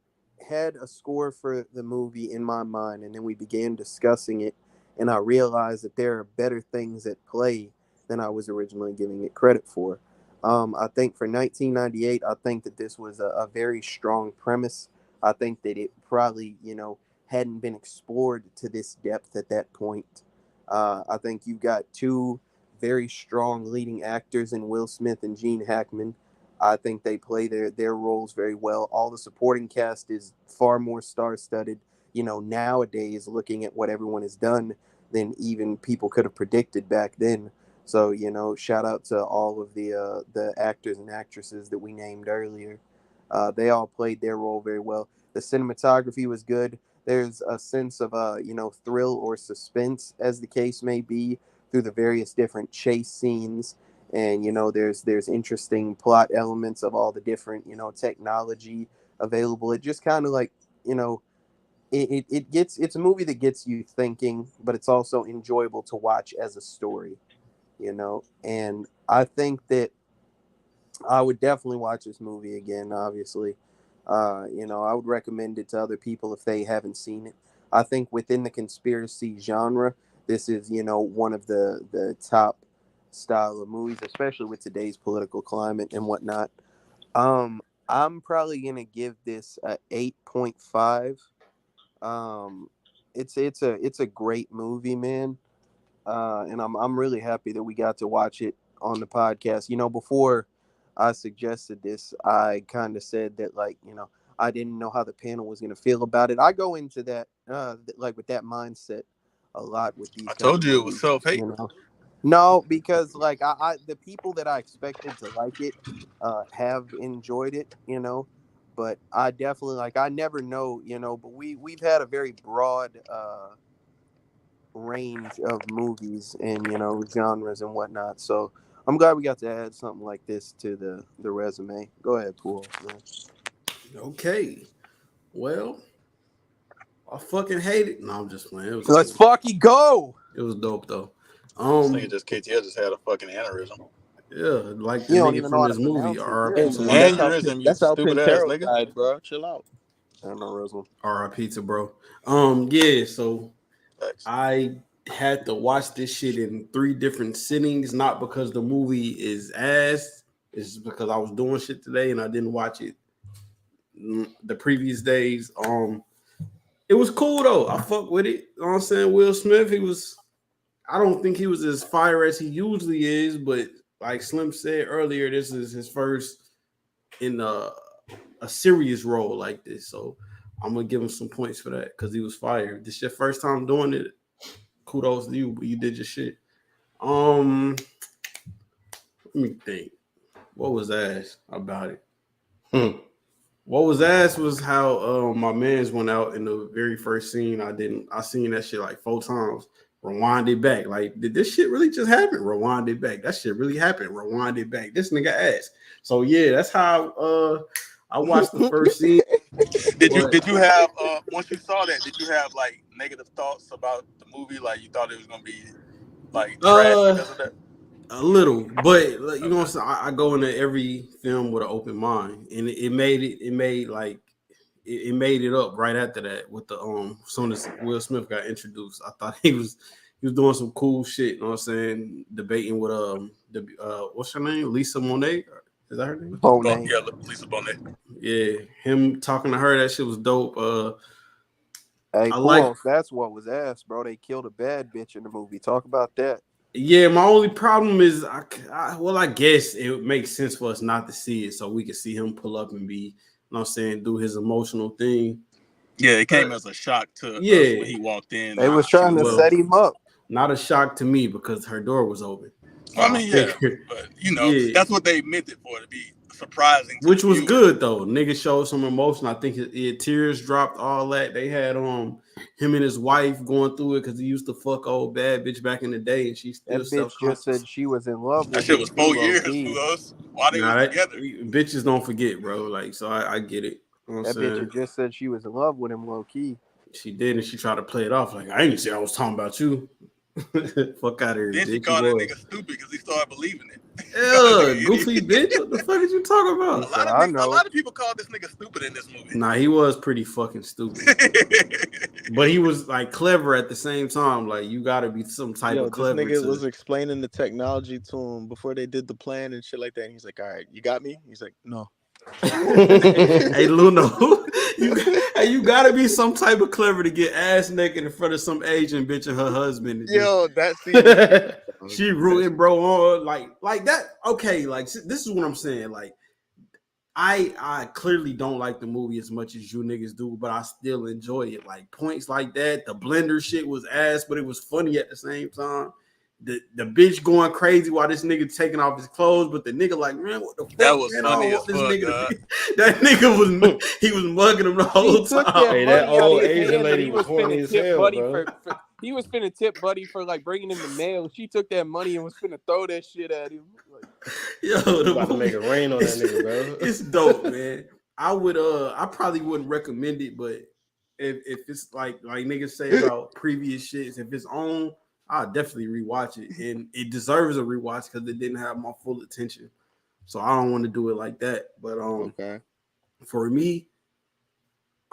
had a score for the movie in my mind, and then we began discussing it, and I realized that there are better things at play than I was originally giving it credit for. I think for 1998, I think that this was a very strong premise. I think that it probably, you know, hadn't been explored to this depth at that point. I think you've got two very strong leading actors in Will Smith and Gene Hackman. I think they play their roles very well. All the supporting cast is far more star-studded, you know, nowadays, looking at what everyone has done than even people could have predicted back then. So, you know, shout out to all of the actors and actresses that we named earlier. They all played their role very well. The cinematography was good. There's a sense of you know, thrill or suspense, as the case may be, through the various different chase scenes. And, you know, there's interesting plot elements of all the different, you know, technology available. It just kind of like, you know, it's a movie that gets you thinking, but it's also enjoyable to watch as a story, you know. And I think that I would definitely watch this movie again, obviously. You know, I would recommend it to other people if they haven't seen it. I think within the conspiracy genre, this is, you know, one of the top style of movies, especially with today's political climate and whatnot. I'm probably gonna give this a 8.5. It's a great movie, man. And I'm really happy that we got to watch it on the podcast. You know, before I suggested this, I kind of said that, like, you know, I didn't know how the panel was gonna feel about it. I go into that like with that mindset a lot with these I kind told of you it was movies, self-hate. you know. No, because like I the people that I expected to like it have enjoyed it, you know. But I definitely, like, I never know, you know. But we've had a very broad range of movies and, you know, genres and whatnot. So I'm glad we got to add something like this to the resume. Go ahead, Pool. Man. Okay. Well, I fucking hate it. No, I'm just playing. It was Let's cool. fucking go. It was dope though. This nigga just KTL just had a fucking aneurysm. Yeah, like the You don't nigga even know from how to this movie, pronounce it. RIP Hey to man, my Aneurysm, you that's how stupid ass Pintero nigga. died, bro. Chill out. I don't know, Roswell. RIP to bro. Yeah, so Thanks. I had to watch this shit in 3 different sittings, not because the movie is ass, it's because I was doing shit today and I didn't watch it the previous days. It was cool though. I fuck with it. You know what I'm saying? Will Smith, I don't think he was as fire as he usually is, but like Slim said earlier, this is his first in a serious role like this. So I'm gonna give him some points for that because he was fired. This your first time doing it. Kudos to you, but you did your shit. Let me think. What was ass about it? What was ass was how my man's went out in the very first scene. I seen that shit like 4 times. Rewind it back. Like, did this shit really just happen? Rewind it back. That shit really happened. Rewind it back. This nigga ass. So yeah, that's how I watched the first scene. Did you have once you saw that? Did you have like negative thoughts about the movie? Like you thought it was gonna be like trash because of that? A little, but like, you know what I'm Okay. saying. I go into every film with an open mind, and it made it up right after that with the as soon as Will Smith got introduced. I thought he was doing some cool shit. You know what I'm saying? Debating with what's her name, Lisa Monet? Is that her name? Oh, Bonet. yeah, Lisa Bonet. Yeah, him talking to her, that shit was dope. Hey, I like. that's what was asked, bro. They killed a bad bitch in the movie. Talk about that. Yeah, my only problem is, I guess it makes sense for us not to see it, so we can see him pull up and be, you know what I'm saying, do his emotional thing. Yeah, it came as a shock to us Yeah, when he walked in. They was trying to set him up. not a shock to me because her door was open. I mean, yeah, but you know, Yeah. that's what they meant it for, to be surprising. To Which the was viewer. good though. Nigga showed some emotion. I think his tears dropped, all that. They had him and his wife going through it because he used to fuck old bad bitch back in the day, and she still That bitch self-conscious. just said she was in love with That shit him was too, 4 years low-key. to us while they was together. Bitches don't forget, bro. Like, so I get it. You know what That I'm bitch saying? just said she was in love with him, low key. She did, and she tried to play it off like, I didn't say I was talking about you. Fuck out of here, Then she bitch. called that nigga stupid because he started believing it. Yeah, goofy bitch. What the fuck are you talking about? A lot of people called this nigga stupid in this movie. Nah, he was pretty fucking stupid. But he was like clever at the same time. Like, you gotta be some type of clever. This nigga was explaining the technology to him before they did the plan and shit like that. And he's like, all right, you got me? He's like, no. Hey, Luno, you gotta be some type of clever to get ass naked in front of some Asian bitch and her husband. Yo, that scene. She rooting bro on like that. Okay, like this is what I'm saying. Like, I clearly don't like the movie as much as you niggas do, but I still enjoy it. Like, points like that, the blender shit was ass, but it was funny at the same time. The bitch going crazy while this nigga taking off his clothes, but the nigga like, man, what the fuck? That was man, funny I don't as want this fuck, nigga that nigga was mugging him the whole time. Hey, that old Asian lady was horny as hell, bro. He was finna tip Buddy for like bringing him the mail. She took that money and was finna throw that shit at him. Like, Yo, about to make it rain on that nigga, bro. It's dope, man. I probably wouldn't recommend it, but if it's like niggas say about previous shits, if it's on, I'll definitely rewatch it, and it deserves a rewatch because it didn't have my full attention. So I don't want to do it like that. But okay, for me,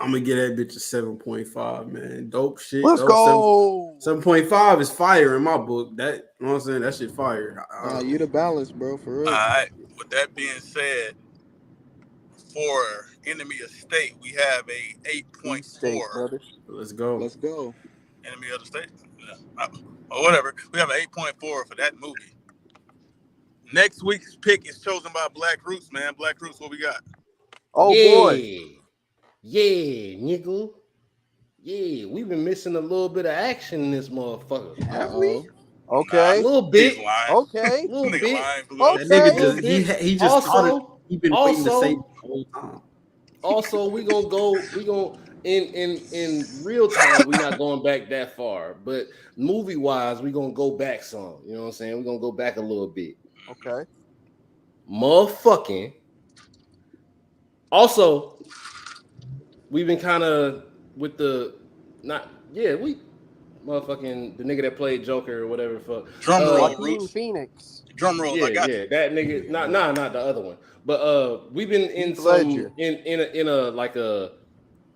I'm gonna get that bitch a 7.5, man. Dope shit. Let's go. 7.5 is fire in my book. That, you know what I'm saying? That shit fire. you the balance, bro, for real. All right. With that being said, for Enemy of State, we have a 8.4. Let's go. Enemy of the State. Yeah. Or whatever. We have an 8.4 for that movie. Next week's pick is chosen by Black Roots, man. Black Roots, what we got? Oh, boy. Yeah, nigga. Yeah, we've been missing a little bit of action in this motherfucker. Have we? Okay. A little bit. Okay. A little bit. That nigga just he just thought he been waiting to say it the whole time. Also, we gonna in real time, we're not going back that far, but movie wise, we're gonna go back some. You know what I'm saying? We're gonna go back a little bit. Okay. Motherfucking. Also, we've been kind of with the we motherfucking the nigga that played Joker or whatever the fuck. Drum roll, Roots. Phoenix. Drum roll, I got you. That nigga, not the other one. But we've been in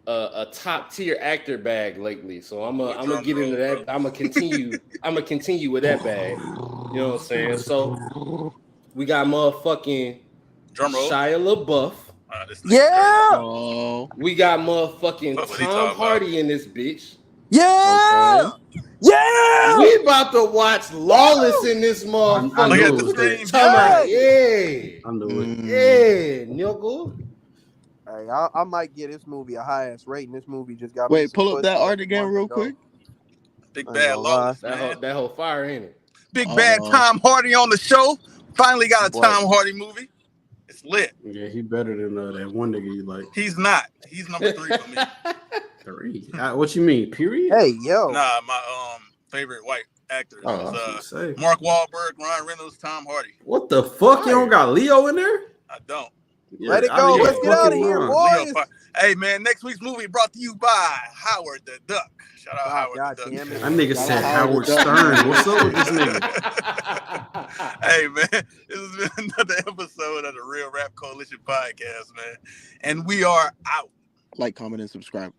a top tier actor bag lately. So I'm gonna get into that. I'm gonna continue with that bag. You know what I'm saying? So we got motherfucking Shia LaBeouf. Yeah. We got motherfucking Tom Hardy in this bitch. Yeah. Okay. Yeah. We about to watch Lawless in this motherfucker. Look at the screen. Yeah. I knew it. Yeah, nigga. Hey, I might get this movie a high ass rating. This movie just got. Wait, pull up that art again real quick. Big bad Lawless. That whole fire in it. Big bad Tom Hardy on the show. Finally got a Tom Hardy movie. It's lit. Yeah, he better than that one nigga you like. He's not. He's number 3 for me. 3? What you mean? Period? Hey, yo. Nah, my favorite white actor is Mark Wahlberg, Ryan Reynolds, Tom Hardy. What the fuck? You don't got Leo in there? I don't. You're Let it out go. of your Let's get out of fucking here, mind. boys. Hey man, next week's movie brought to you by Howard the Duck. Shout out Howard God the Duck. damn it. That nigga Shout said out Howard Howard the Duck, Stern. man. What's up with this nigga? Hey man, this has been another episode of the Real Rap Coalition podcast, man. And we are out. Like, comment, and subscribe.